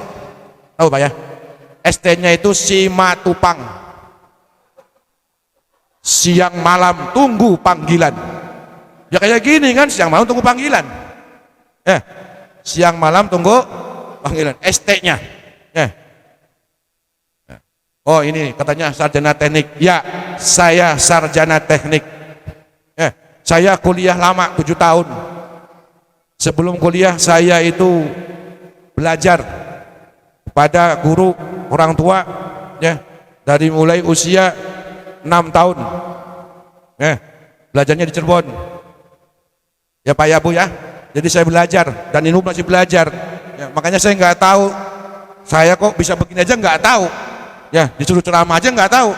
Speaker 1: Tahu Pak ya? ST-nya itu Simatupang, siang malam tunggu panggilan. Ya kayak gini kan, siang malam tunggu panggilan, siang malam tunggu panggilan. ST-nya, oh ini katanya sarjana teknik. Ya, saya sarjana teknik. Saya kuliah lama 7 tahun. Sebelum kuliah saya itu belajar pada guru orang tua, ya, dari mulai usia 6 tahun, belajarnya di Cirebon, ya Pak ya Bu ya. Jadi saya belajar, dan ini masih belajar, ya, makanya saya nggak tahu, saya kok bisa begini aja nggak tahu, ya, disuruh ceramah aja nggak tahu,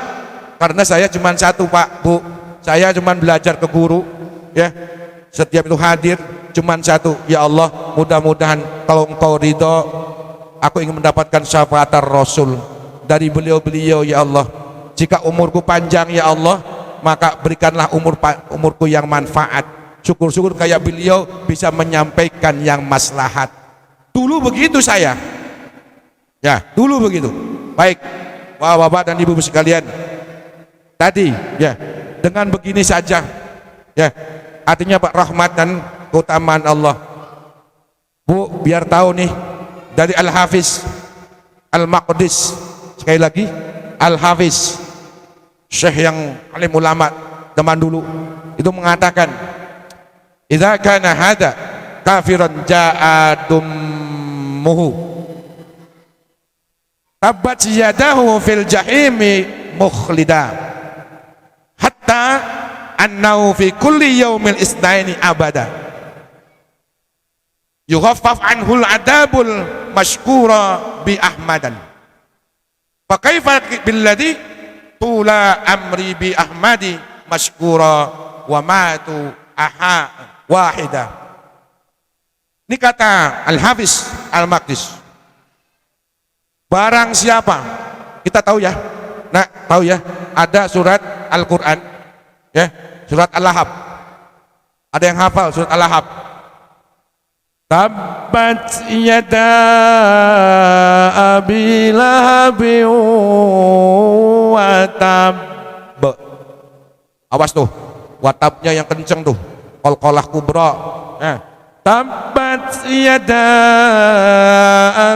Speaker 1: karena saya cuma satu Pak Bu, saya cuma belajar ke guru, ya, setiap itu hadir cuma satu, ya Allah, mudah-mudahan kalau Engkau ridho, aku ingin mendapatkan syafaat Rasul dari beliau-beliau, ya Allah. Jika umurku panjang, ya Allah, maka berikanlah umurku yang manfaat. Syukur-syukur kayak beliau bisa menyampaikan yang maslahat. Dulu begitu saya, ya, dulu begitu. Baik, Bapak dan Ibu sekalian, tadi, ya, dengan begini saja, ya, artinya Pak, rahmat dan keutamaan Allah. Bu, biar tahu nih, dari Al-Hafiz Al-Maqdis, sekali lagi Al-Hafiz, syekh yang alim ulama zaman dulu, itu mengatakan, idza kana hada kafiran ja'adumuhu tabat yadahu fil jahimi mukhlida hatta annahu fi kulli yaumil isnaini abada yughaffaf anhul adabul mashkura bi ahmadan fa kaifa billadhi tula amri bi ahmadi mashkura wa matu aha wahida. Ini kata Al-Hafiz Al-Maqdis, barang siapa, kita tahu ya, nah tahu ya, ada surat Al-Quran, ya, surat Al-Lahab, ada yang hafal surat Al-Lahab? Tabbat yada abi lahabi wa tab. Awas tuh, watabnya yang kenceng tuh, qalqalah kubra. Tabbat yada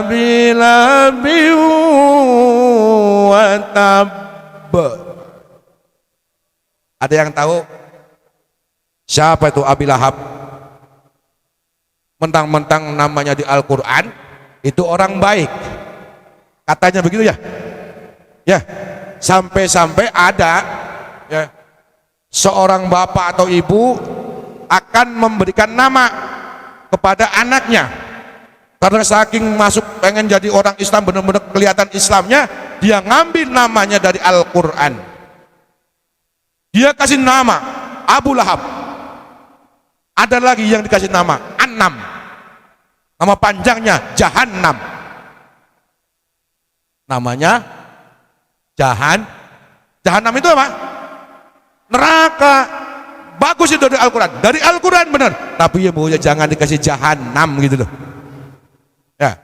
Speaker 1: abi lahabi wa tab. Ada yang tahu siapa itu Abi Lahab? Mentang-mentang namanya di Al-Quran, itu orang baik, katanya begitu ya. Ya, sampai-sampai ada, ya, seorang bapak atau ibu akan memberikan nama kepada anaknya, Karena saking masuk pengen jadi orang Islam, benar-benar kelihatan Islamnya, dia ngambil namanya dari Al-Quran. Dia kasih nama Abu Lahab. Ada lagi yang dikasih nama Annam, nama panjangnya Jahannam. Namanya Jahannam itu apa? Neraka. Bagus itu dari Al-Quran. Dari Al-Quran benar. Tapi ya maunya jangan dikasih Jahannam gitu loh. Ya.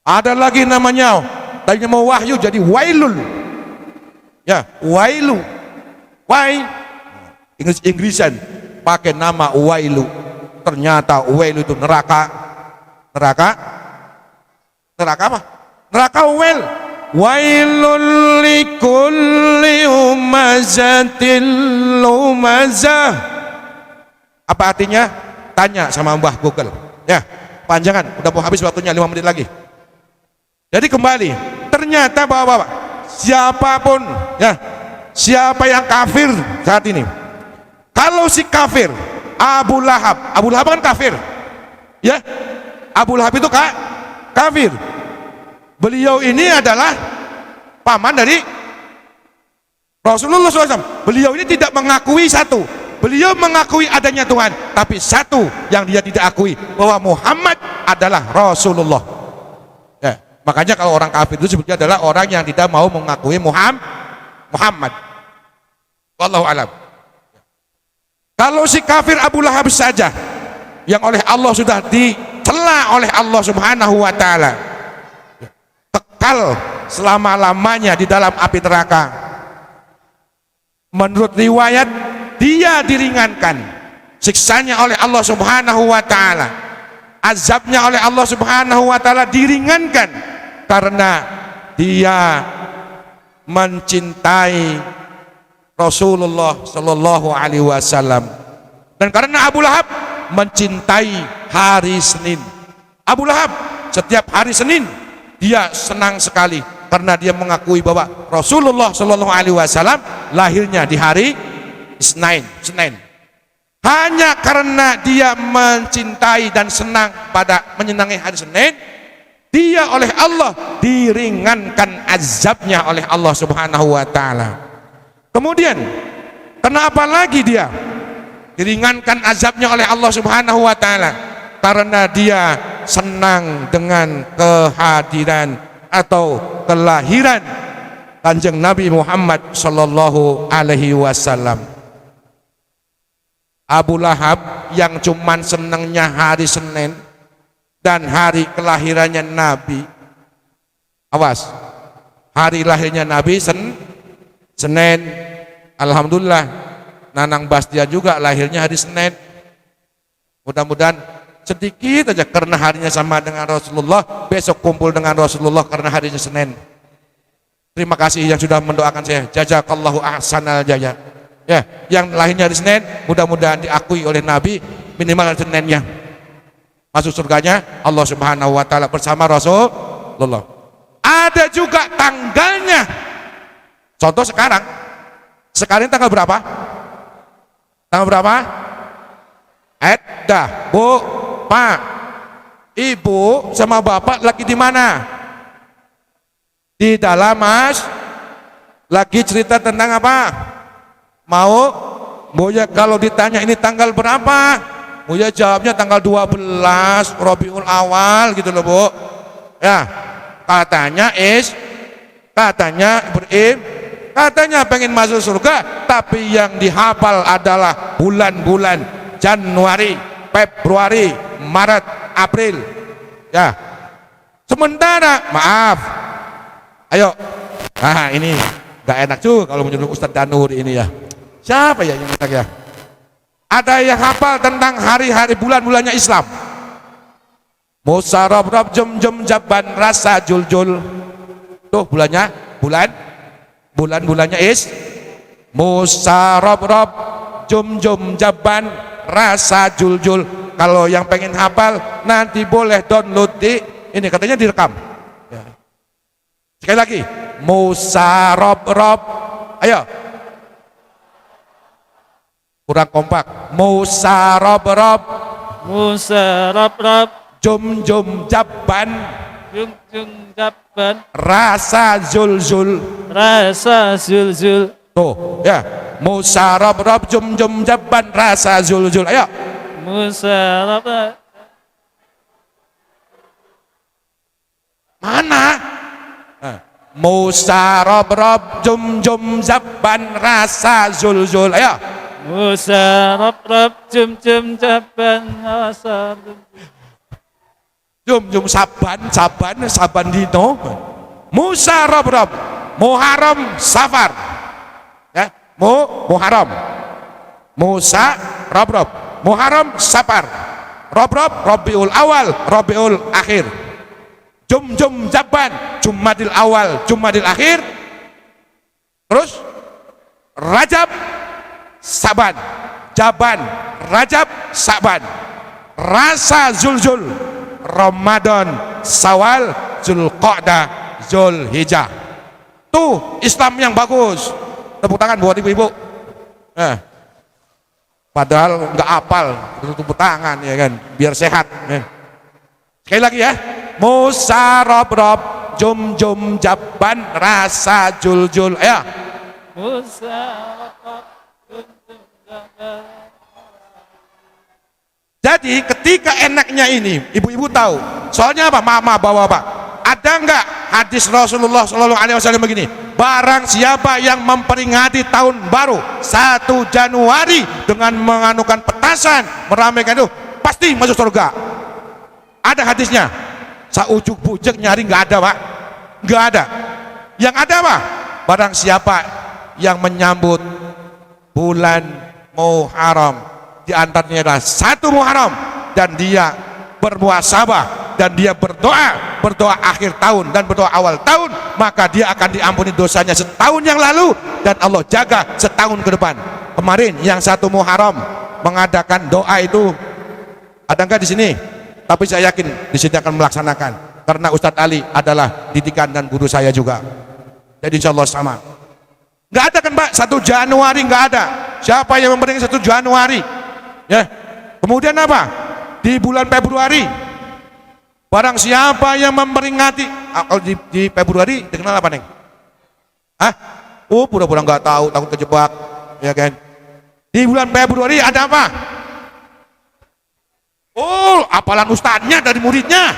Speaker 1: Ada lagi namanya, tadinya mau wahyu jadi wailul. Ya, wailu. Inggris-Inggrisan pakai nama wailu. Ternyata wailu itu neraka. Neraka apa? Neraka wail. Wailul likulli umazatil lumazah. Apa artinya? Tanya sama Mbah Google. Ya, panjangan, udah mau habis waktunya 5 menit lagi. Jadi kembali, ternyata Bapak-bapak, siapapun ya, siapa yang kafir saat ini, kalau si kafir Abu Lahab kan kafir. Ya. Abu Lahab itu kafir. Beliau ini adalah paman dari Rasulullah SAW. Beliau ini tidak mengakui satu. Beliau mengakui adanya Tuhan, tapi satu yang dia tidak akui, bahwa Muhammad adalah Rasulullah. Ya, makanya kalau orang kafir itu sebetulnya adalah orang yang tidak mau mengakui Muhammad. Wallahu alam. Kalau si kafir Abu Lahab saja, yang oleh Allah sudah dicela oleh Allah Subhanahu wa Ta'ala, kekal selama-lamanya di dalam api neraka. Menurut riwayat, dia diringankan siksanya oleh Allah Subhanahu wa Ta'ala, azabnya oleh Allah Subhanahu wa Ta'ala diringankan karena dia mencintai Rasulullah Sallallahu Alaihi Wasallam, dan karena Abu Lahab mencintai hari Senin. Abu Lahab setiap hari Senin dia senang sekali karena dia mengakui bahwa Rasulullah Shallallahu Alaihi Wasallam lahirnya di hari Senin. Hanya karena dia mencintai dan senang pada menyenangi hari Senin, dia oleh Allah diringankan azabnya oleh Allah Subhanahu Wa Taala. Kemudian kenapa lagi dia diringankan azabnya oleh Allah Subhanahu Wa Taala? Karena dia senang dengan kehadiran atau kelahiran Kanjeng Nabi Muhammad Sallallahu Alaihi Wasallam. Abu Lahab yang cuman senangnya hari Senin dan hari kelahirannya Nabi, awas, hari lahirnya Nabi Senin, alhamdulillah Nanang Bastian juga lahirnya hari Senin. Mudah-mudahan sedikit aja karena harinya sama dengan Rasulullah, besok kumpul dengan Rasulullah karena harinya Senin. Terima kasih yang sudah mendoakan saya. Jazakallahu ahsanal jazaa. Ya, yang lahirnya hari Senin mudah-mudahan diakui oleh Nabi minimal hari Seninnya. Masuk surganya Allah Subhanahu wa Ta'ala bersama Rasulullah. Ada juga tanggalnya. Contoh sekarang tanggal berapa? Tanggal berapa? Dah, Bu, Pak, Ibu sama Bapak lagi di mana? Di dalam, Mas. Lagi cerita tentang apa? Mau? Buya kalau ditanya ini tanggal berapa? Buya jawabnya tanggal 12 Rabiul Awal gitu loh, Bu. Ya, katanya pengen masuk surga, tapi yang dihafal adalah bulan-bulan Januari, Februari, Maret, April. Ya. Sementara, maaf. Ayo. Nah, ini gak enak juga kalau menyuruh Ustadz Danur ini ya. Siapa ya yang enak ya? Ada yang hafal tentang hari-hari bulan-bulannya Islam. Musa rob jum jaban rasa jul. Tuh bulannya Musa rob jum jaban rasa jul. Kalau yang pengen hafal nanti boleh download di ini, katanya direkam ya. Sekali lagi, Musa rob, ayo kurang kompak. Musa rob jum jum jaban,
Speaker 2: jung jung jaban,
Speaker 1: rasa zul zul.
Speaker 2: rasa zul zul,
Speaker 1: Tuh, ya. Musa rob rob jum jum jaban, rasa zul zul. Ayo.
Speaker 2: musarab,
Speaker 1: Mana? Musa rob rob jum jum jaban, rasa zul zul. Ayo.
Speaker 2: musarab rab, jum jum jaban, rasa
Speaker 1: Jum jum saban saban saban dino. Musa rob rob Muharram Safar. Ya, Muharram. Musa rob rob Muharram Safar. Rob rob Rabiul Awal, Rabiul Akhir. Jum jum jaban, Jumadil Awal, Jumadil Akhir. Terus Rajab Saban, Jaban, Rajab Saban. Rasa Zulzul, Ramadan, Sawal, Zulqa'dah, Zulhijjah. Tuh Islam yang bagus. Tepuk tangan buat ibu-ibu. Padahal nggak apal, tepuk tangan ya kan, biar sehat. Ya. Sekali lagi ya. Musa rob rob jum jum jaban, rasa jul jul. Ya.
Speaker 2: musarab rab, jum jum jaban.
Speaker 1: Jadi ketika enaknya ini, ibu-ibu tahu. Soalnya apa? Mama bawa apa? Ada nggak hadis Rasulullah Shallallahu Alaihi Wasallam begini? Barang siapa yang memperingati tahun baru 1 Januari dengan menganukan petasan, meramaikan itu, pasti masuk surga. Ada hadisnya. Saujuk bujuk nyari nggak ada, Pak. Nggak ada. Yang ada apa? Barang siapa yang menyambut bulan Muharram, di antaranya adalah 1 Muharram, dan dia bermuasabah dan dia berdoa akhir tahun dan berdoa awal tahun, maka dia akan diampuni dosanya setahun yang lalu dan Allah jaga setahun ke depan. Kemarin yang 1 Muharram mengadakan doa itu ada nggak di sini? Tapi saya yakin di sini akan melaksanakan karena Ustadz Ali adalah didikan dan guru saya juga. Jadi insya Allah sama. Nggak ada kan Pak? 1 Januari nggak ada. Siapa yang memperingati 1 Januari? Ya. Kemudian apa? Di bulan Februari, barang siapa yang memperingati, kalau di Februari dikenal apa Neng? Hah? Oh pura-pura nggak tahu, takut kejebak, ya kan? Di bulan Februari ada apa? Oh, apalan ustadznya dari muridnya.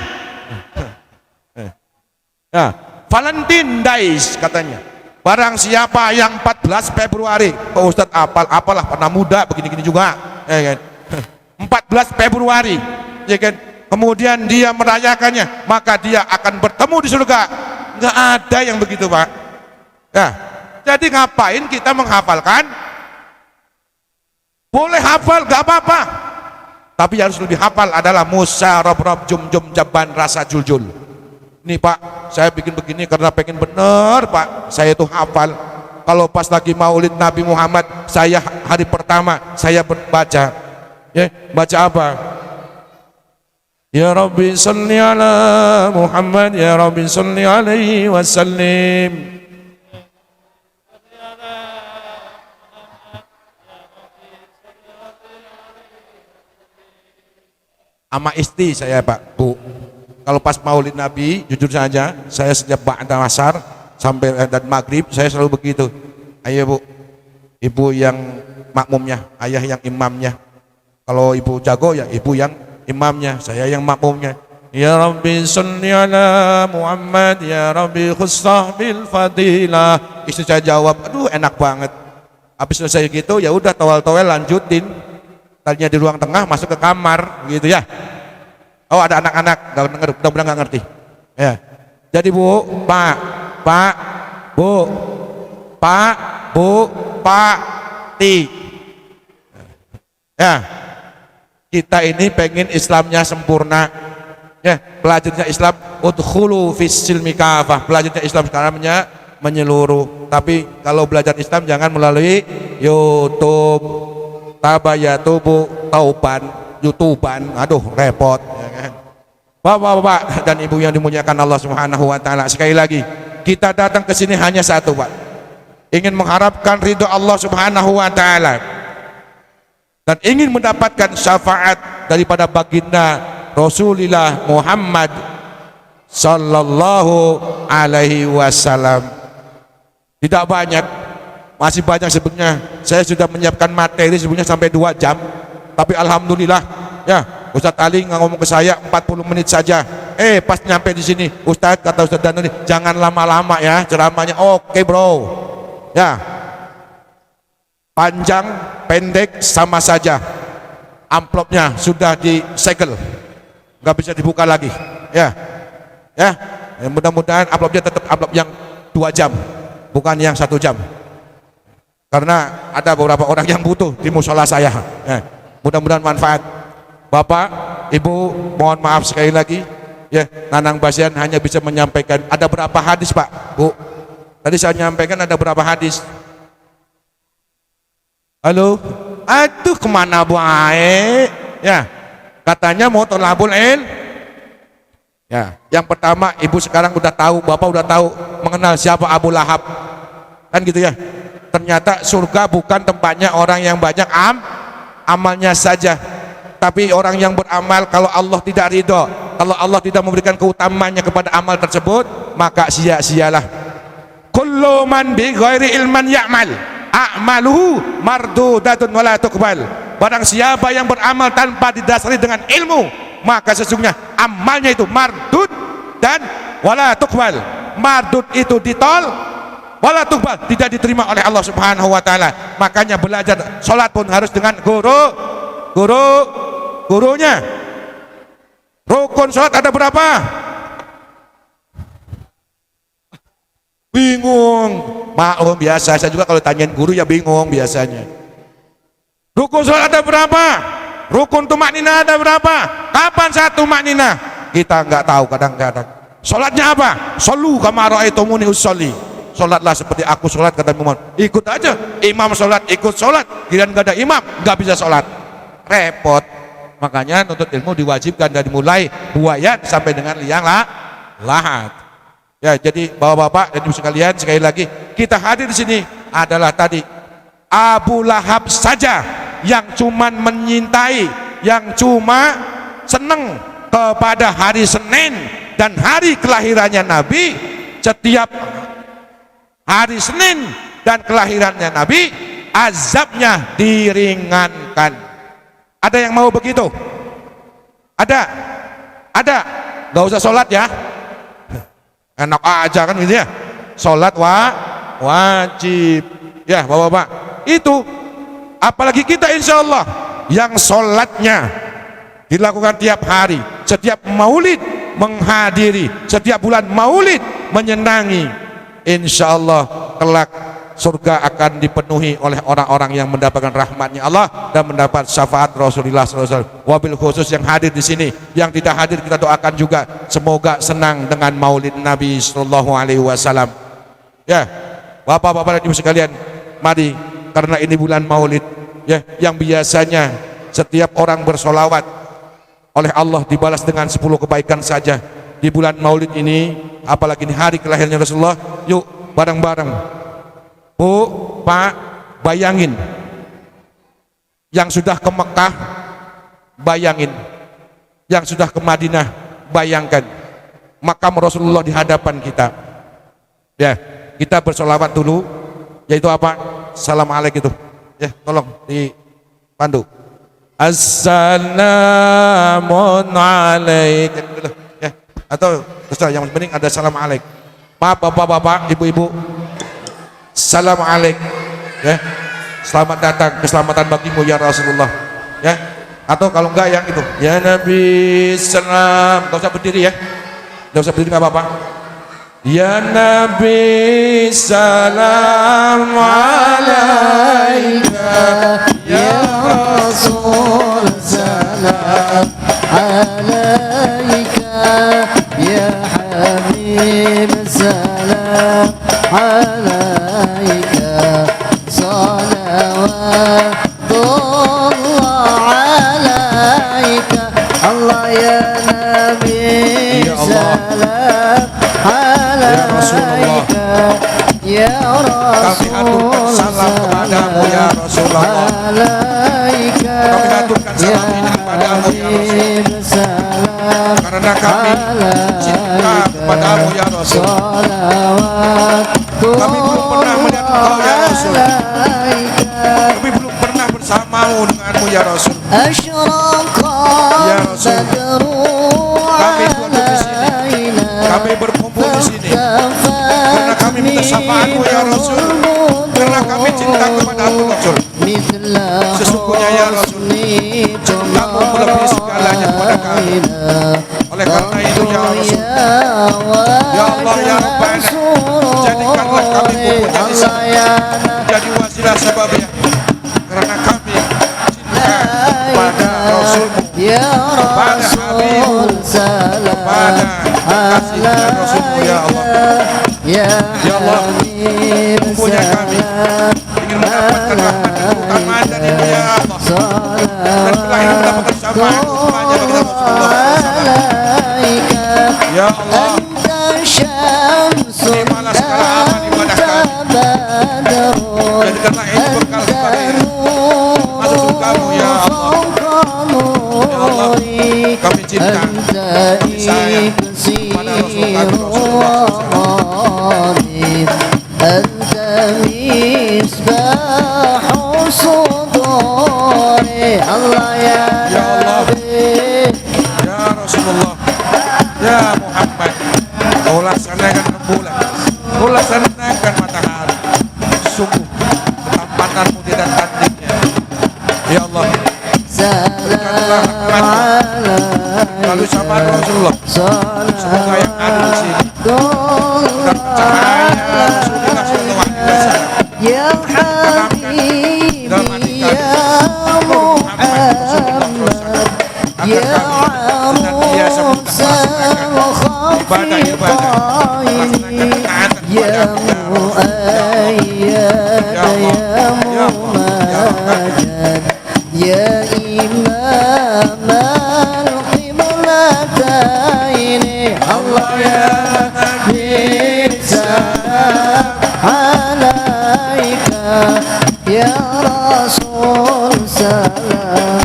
Speaker 1: Nah, Valentine Days katanya. Barang siapa yang 14 Februari, Pak Ustadz apalah pernah muda begini-gini juga, ya kan? 14 Februari, ya kan? Kemudian dia merayakannya, maka dia akan bertemu di surga. Nggak ada yang begitu, Pak. Nah, jadi ngapain kita menghafalkan? Boleh hafal, nggak apa-apa. Tapi harus lebih hafal adalah Musa rob rob jum jum jaban, rasa jul jul. Nih Pak, saya bikin begini karena pengen bener Pak. Saya itu hafal. Kalau pas lagi Maulid Nabi Muhammad, saya hari pertama saya baca. Ya, baca apa? Ya Rabbi salli ala Muhammad, ya Rabbi salli alaihi wasallim. Sama istri saya Pak, Bu. Kalau pas Maulid Nabi, jujur saja, saya sejak ba'da asar sampai dan maghrib, saya selalu begitu. Ayo Bu, ibu yang makmumnya, ayah yang imamnya. Kalau ibu jago ya ibu yang imamnya, saya yang makmumnya. Ya Rabbi salli ala Muhammad, ya Rabbi khussah bil fadilah. Istri saya jawab, aduh enak banget. Habis selesai gitu, ya udah towel-towel lanjutin. Tadinya di ruang tengah masuk ke kamar, gitu ya. Oh ada anak-anak, mudah-mudahan nggak ngerti. Ya. Jadi Bu, Pak, Bu, Pak, Ti. Ya, kita ini pengen Islamnya sempurna. Ya, belajarnya Islam udkhulu fis silmi kafah. Belajarnya Islam sekarang menyeluruh. Tapi kalau belajar Islam jangan melalui YouTube, tabayatubu, tauban, YouTubean. Aduh, repot ya kan. Bapak-bapak dan ibu yang dimuliakan Allah Subhanahu wa taala, sekali lagi kita datang ke sini hanya satu, Pak. Ingin mengharapkan ridho Allah Subhanahu wa taala dan ingin mendapatkan syafaat daripada baginda Rasulillah Muhammad sallallahu alaihi wasallam. Tidak banyak, masih banyak sebenarnya. Saya sudah menyiapkan materi sebenarnya sampai 2 jam, tapi alhamdulillah ya, Ustadz Ali ngomong ke saya 40 menit saja. Pas nyampe di sini, Ustadz, kata Ustadz Danuri, jangan lama-lama ya ceramahnya. Oke bro, ya, panjang pendek sama saja. Amplopnya sudah disegel, nggak bisa dibuka lagi. Ya, mudah-mudahan amplopnya tetap amplop yang 2 jam, bukan yang 1 jam. Karena ada beberapa orang yang butuh di musola saya. Ya, mudah-mudahan manfaat. Bapak, Ibu, mohon maaf sekali lagi. Ya, Nanang Basian hanya bisa menyampaikan. Ada berapa hadis, Pak, Bu? Tadi saya menyampaikan ada berapa hadis. Halo, aduh kemana baik? Ya, katanya mau tolabul ilm. Ya, yang pertama Ibu sekarang udah tahu, Bapak udah tahu mengenal siapa Abu Lahab, kan gitu ya. Ternyata surga bukan tempatnya orang yang banyak amalnya saja, tapi orang yang beramal. Kalau Allah tidak ridho, kalau Allah tidak memberikan keutamaannya kepada amal tersebut, maka sia-sialah. Kullu man bi ghairi ilman ya'mal a'maluhu mardudatun wala tuqbal. Barang siapa yang beramal tanpa didasari dengan ilmu, maka sesungguhnya amalnya itu mardud dan wala tuqbal. Mardud itu ditol, wala tuqbal tidak diterima oleh Allah Subhanahu wa taala. Makanya belajar salat pun harus dengan gurunya. Rukun salat ada berapa? Bingung. Maklum, biasa saya juga kalau tanyain guru ya bingung biasanya. Rukun salat ada berapa? Rukun tumakninah ada berapa? Kapan satu tumakninah? Kita nggak tahu kadang-kadang. Salatnya apa? Shollu kama ra'aitumuni usolli. Salatlah seperti aku salat, kata Muhammad. Ikut aja, imam salat ikut salat. Kirain nggak ada imam nggak bisa salat, repot. Makanya nuntut ilmu diwajibkan dari mulai buayat sampai dengan liang lahat. Ya, jadi bapak-bapak dan ibu sekalian, sekali lagi kita hadir di sini adalah tadi Abu Lahab saja yang cuman menyintai, yang cuma seneng kepada hari Senin dan hari kelahirannya Nabi. Setiap hari Senin dan kelahirannya Nabi, azabnya diringankan. Ada yang mau begitu? Ada? Gak usah sholat ya, enak aja kan gitu ya. Sholat wajib ya bapak-bapak. Itu apalagi kita insya Allah yang sholatnya dilakukan tiap hari, setiap maulid menghadiri, setiap bulan maulid menyenangi, insya Allah kelak surga akan dipenuhi oleh orang-orang yang mendapatkan rahmatnya Allah dan mendapat syafaat Rasulullah SAW. Wabil khusus yang hadir di sini, yang tidak hadir kita doakan juga semoga senang dengan maulid Nabi Sallallahu Alaihi Wasallam. Ya, bapak-bapak dan ibu sekalian, mari, karena ini bulan maulid ya, yang biasanya setiap orang bersolawat oleh Allah dibalas dengan 10 kebaikan saja. Di bulan maulid ini, apalagi di hari kelahirannya Rasulullah, yuk bareng-bareng, Bu, Pak, bayangin yang sudah ke Mekah, bayangin yang sudah ke Madinah, bayangkan makam Rasulullah di hadapan kita. Ya, kita bersolawat dulu, yaitu apa? Salam alaik itu. Ya, tolong dipandu. Assalamun alaik. Ya, atau terserah, yang penting ada salam alaik. Maaf bapak-bapak, ibu-ibu, salam alaik ya, selamat datang, keselamatan bagimu ya Rasulullah ya. Atau kalau enggak yang itu, ya Nabi salam, gak usah berdiri ya, gak usah berdiri, gak apa-apa. Ya Nabi salam alaika, ya Rasul salam alaika, ya Habib salam alaika, salawatullah alaika, Allah ya Nabi salam alaika, ya Rasul salam kepadamu ya Rasulullah alaika, kami haturkan salam ini kepadamu ya Rasulullah. karena kami cinta kepadamu ya Rasul. Kami belum pernah melihat engkau ya Rasul. Kami belum pernah bersamamu denganmu ya Rasul. Ya Rasul, kami duduk di sini, kami berkumpul di sini karena kami minta syafaatmu ya Rasul, karena kami cinta kepadamu Rasul. Sesungguhnya ya Rasul, cintamu melebihi segalanya kepada kami. Oleh karena itu ya Rasul, ya Allah ya Rabbana, jadikanlah kami kumpulnya di sini menjadi wasilah sebabnya, karena kami cinta kepada Rasulmu, kepada Habibmu, kepada kasih dan Rasulmu ya Allah. Ya Allah, kumpulnya kami ingin mendapatkan rahmat dan keutamaan darimu ya Allah, dan telah ingin mendapatkan syafaat semuanya bagi Rasulullah SAW. Ya Allah, terimalah segala amal ibadah kami, jadikanlah ini bekal kepada masuk surgamu ya Allah. Ya Allah, kami cinta, kami sayang pada Rasul kami Rasulullah SAW. Ya Allah, ya Rasulullah, ya Muhammad, kau laksanakan rembulan, kau laksanakan matahari, sungguh ketampatanmu tidak tandingnya. Ya Allah, berikanlah rahmatmu lalu sama Rasulullah, semoga yang ada di sini dan cahaya Rasulullah SAW tanamkan dalam hati kami Nur Muhammad Rasulullah SAW, agar kami senantiasa melaksanakan ibadah-ibadah, melaksanakan ketaatan kepada-Mu ya Allah. Ya Allah, ya Allah, ya Imam al-Qiblatain, Allah ya Nabi salam alaika, ya Rasul salam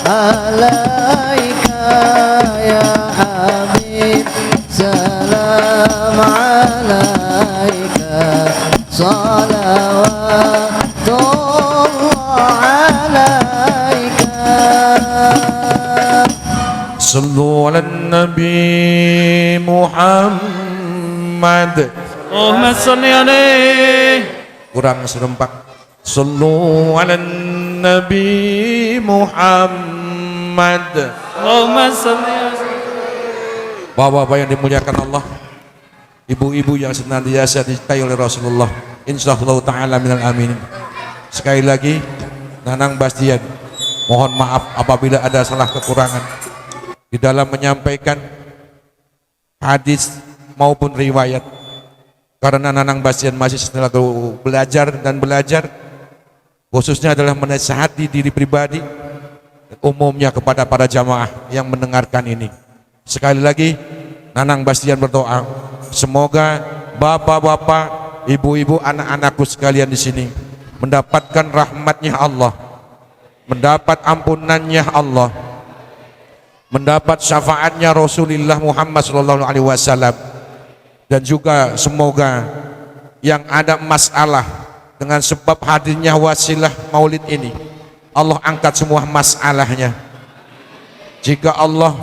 Speaker 1: alaika, ya Habib salam alaika, salawatullah alaika. Sallu ala Nabi Muhammad.
Speaker 2: Allahumma salli alaihi.
Speaker 1: Kurang serempak. Sallu ala Nabi Muhammad.
Speaker 2: Allahumma salli alaihi.
Speaker 1: Bapak-bapak yang dimuliakan Allah, ibu-ibu yang senantiasa dicintai oleh Rasulullah, insyaallah ta'ala minal amin. Sekali lagi, Nanang Bastian, mohon maaf apabila ada salah kekurangan di dalam menyampaikan hadis maupun riwayat, karena Nanang Bastian masih selalu belajar dan belajar, khususnya adalah menasihati diri pribadi dan umumnya kepada para jamaah yang mendengarkan ini. Sekali lagi, Nanang Bastian berdoa, semoga bapak-bapak, ibu-ibu, anak-anakku sekalian di sini mendapatkan rahmatnya Allah, mendapat ampunannya Allah, mendapat syafaatnya Rasulullah Muhammad SAW, dan juga semoga yang ada masalah dengan sebab hadirnya wasilah maulid ini, Allah angkat semua masalahnya. Jika Allah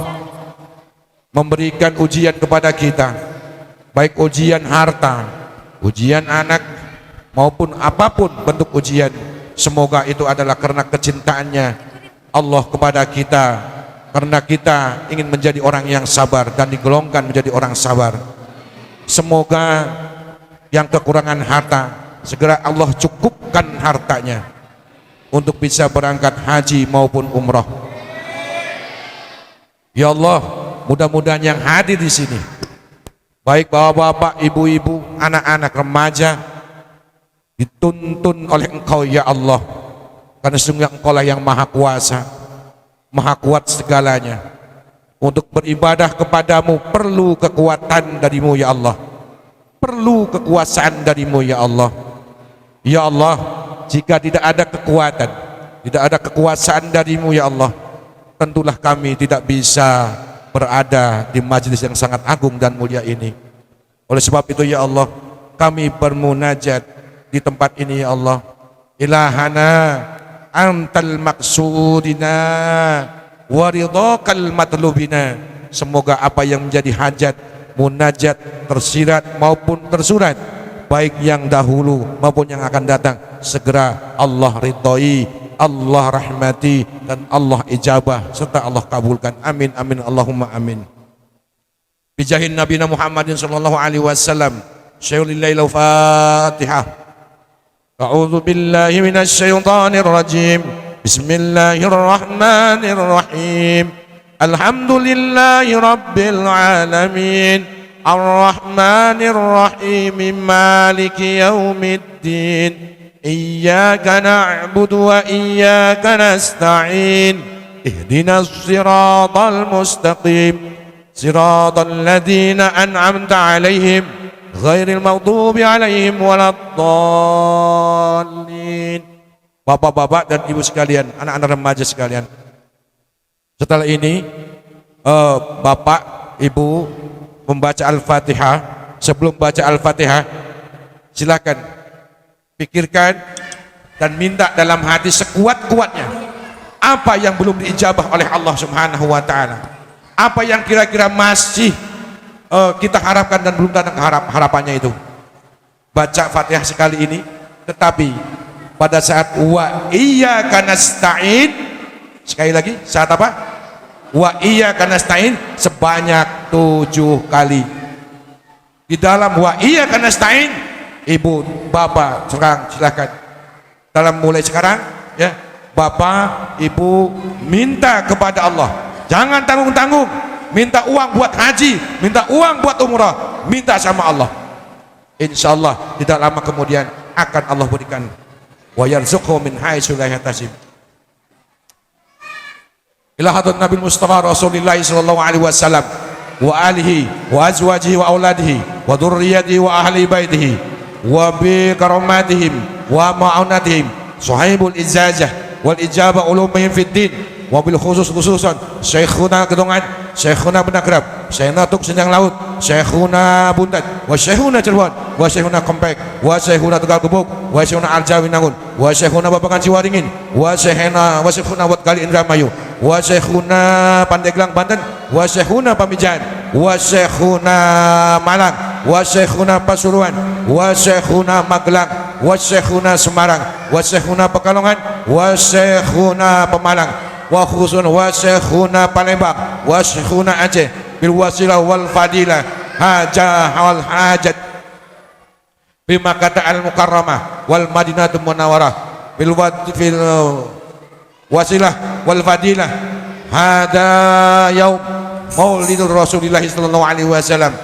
Speaker 1: memberikan ujian kepada kita, baik ujian harta, ujian anak, maupun apapun bentuk ujian, semoga itu adalah karena kecintaannya Allah kepada kita, karena kita ingin menjadi orang yang sabar dan digolongkan menjadi orang sabar. Semoga yang kekurangan harta, segera Allah cukupkan hartanya untuk bisa berangkat haji maupun umrah. Ya Allah, mudah-mudahan yang hadir di sini, baik bapak-bapak, ibu-ibu, anak-anak, remaja, dituntun oleh Engkau ya Allah, karena sesungguhnya Engkau lah yang maha kuasa, maha kuat segalanya. Untuk beribadah kepadamu perlu kekuatan darimu ya Allah, perlu kekuasaan darimu ya Allah. Ya Allah, jika tidak ada kekuatan, tidak ada kekuasaan darimu ya Allah, tentulah kami tidak bisa berada di majelis yang sangat agung dan mulia ini. Oleh sebab itu ya Allah, kami bermunajat di tempat ini ya Allah. Ilahana antal maksudina wa ridhaqal matlubina. Semoga apa yang menjadi hajat, munajat, tersirat maupun tersurat, baik yang dahulu maupun yang akan datang, segera Allah ridhoi, Allah rahmati, dan Allah ijabah serta Allah kabulkan. Amin amin Allahumma amin. Bijahin Nabi Muhammadin sallallahu alaihi wasallam. Syaikhul Fatihah. A'udzu billahi minasy syaithanir rajim. Bismillahirrahmanirrahim. Alhamdulillahi rabbil alamin. Arrahmanir rahim. Maliki yaumiddin. Iyyaka na'budu wa iyyaka nasta'in. Ihdinas siratal mustaqim. Siratal ladzina an'amta 'alaihim ghairil maghdubi 'alaihim waladdallin. Bapak-bapak dan ibu sekalian, anak-anak remaja sekalian, setelah ini bapak, ibu membaca Al-Fatihah. Sebelum baca Al-Fatihah, silakan pikirkan dan minta dalam hati sekuat-kuatnya apa yang belum diijabah oleh Allah Subhanahu wa taala. Apa yang kira-kira masih kita harapkan dan belum datang harapannya itu. Baca Fatihah sekali ini, tetapi pada saat wa iyyaka nasta'in, sekali lagi, saat apa? Wa iyyaka nasta'in sebanyak 7 kali. Di dalam wa iyyaka nasta'in, ibu, bapak, silakan. Dalam mulai sekarang ya, bapak, ibu minta kepada Allah. Jangan tanggung-tanggung, minta uang buat haji, minta uang buat umrah, minta sama Allah. Insya Allah tidak lama kemudian akan Allah berikan. Wa yarzuqhu min haitsu la yahtasib. Ila hadrat Nabi Mustafa Rasulullah sallallahu alaihi wasallam wa alihi wa azwajihi wa auladihi wa dzurriyyatihi wa ahli baitihi wa bi karamatihim wa ma'unatihim sahibul izazah wal ijabah ulumihim fid din. Wabil khususan Syekhuna Kedongan, Syekhuna Benagrab, Syekhuna Tuk Senjang Laut, Syekhuna Buntat, wa Syekhuna Cirebon, wa Syekhuna Kompek, wa Syekhuna Tegal Gebuk, wa Syekhuna Arjawi Nangun, wa Syekhuna Babakan Ciwaringin, wa Syekhuna Wat Kali Indramayu, wa Syekhuna Pandeglang Banten, wa Syekhuna Pamijahan, wa Syekhuna Malang, wa Syekhuna Pasuruan, wa Syekhuna Magelang, wa Syekhuna Semarang, wa Syekhuna Pekalongan, wa Syekhuna Pemalang, wa khusun wa syekhuna Palembang, wa syekhuna Aceh, bil wasilah wal fadilah hajah wal hajat bi Makkah al Mukarramah wal Madinatul Munawwarah bil wasilah wal fadilah hada yaum maulidur Rasulillah sallallahu alaihi wasallam.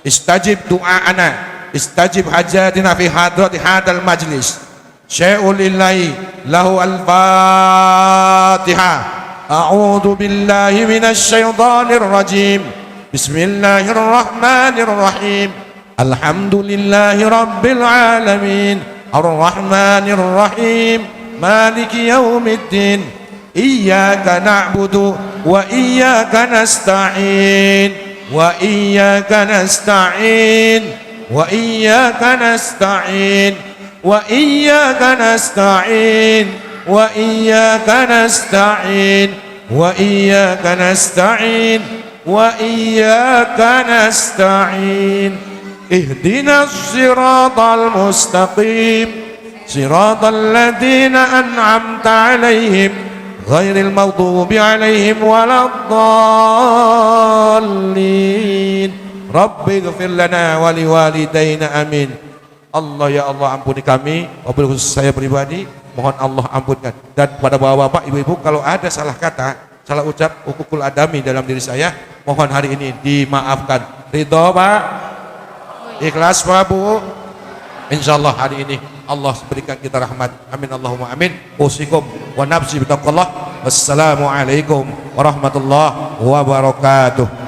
Speaker 1: Istajib du'aana, istajib hajatina fi hadrati hadal majlis. Syai'ulillahi lahu al-Fatihah. A'udzu billahi minasy syaithanir rajim. Bismillahirrahmanirrahim. Alhamdulillahi rabbil alamin. Arrahmanir rahim. Maliki yaumiddin. Iyyaka na'budu wa iyyaka nasta'in. Wa iyyaka nasta'in. Wa iyyaka nasta'in. وإياك نستعين وإياك نستعين وإياك نستعين وإياك نستعين اهدنا الصراط المستقيم صراط الذين أنعمت عليهم غير المغضوب عليهم ولا الضالين رب اغفر لنا ولوالدينا آمين. Allah ya Allah ampuni kami, wabil khusus saya pribadi, mohon Allah ampunkan. Dan pada bapak-bapak, ibu-ibu, kalau ada salah kata, salah ucap, hukukul adami dalam diri saya, mohon hari ini dimaafkan. Ridho Pak? Ikhlas Pak Bu? Insyaallah hari ini Allah berikan kita rahmat. Amin Allahumma amin. Usikum wa nafsi bitaqallah. Wassalamualaikum warahmatullahi wabarakatuh.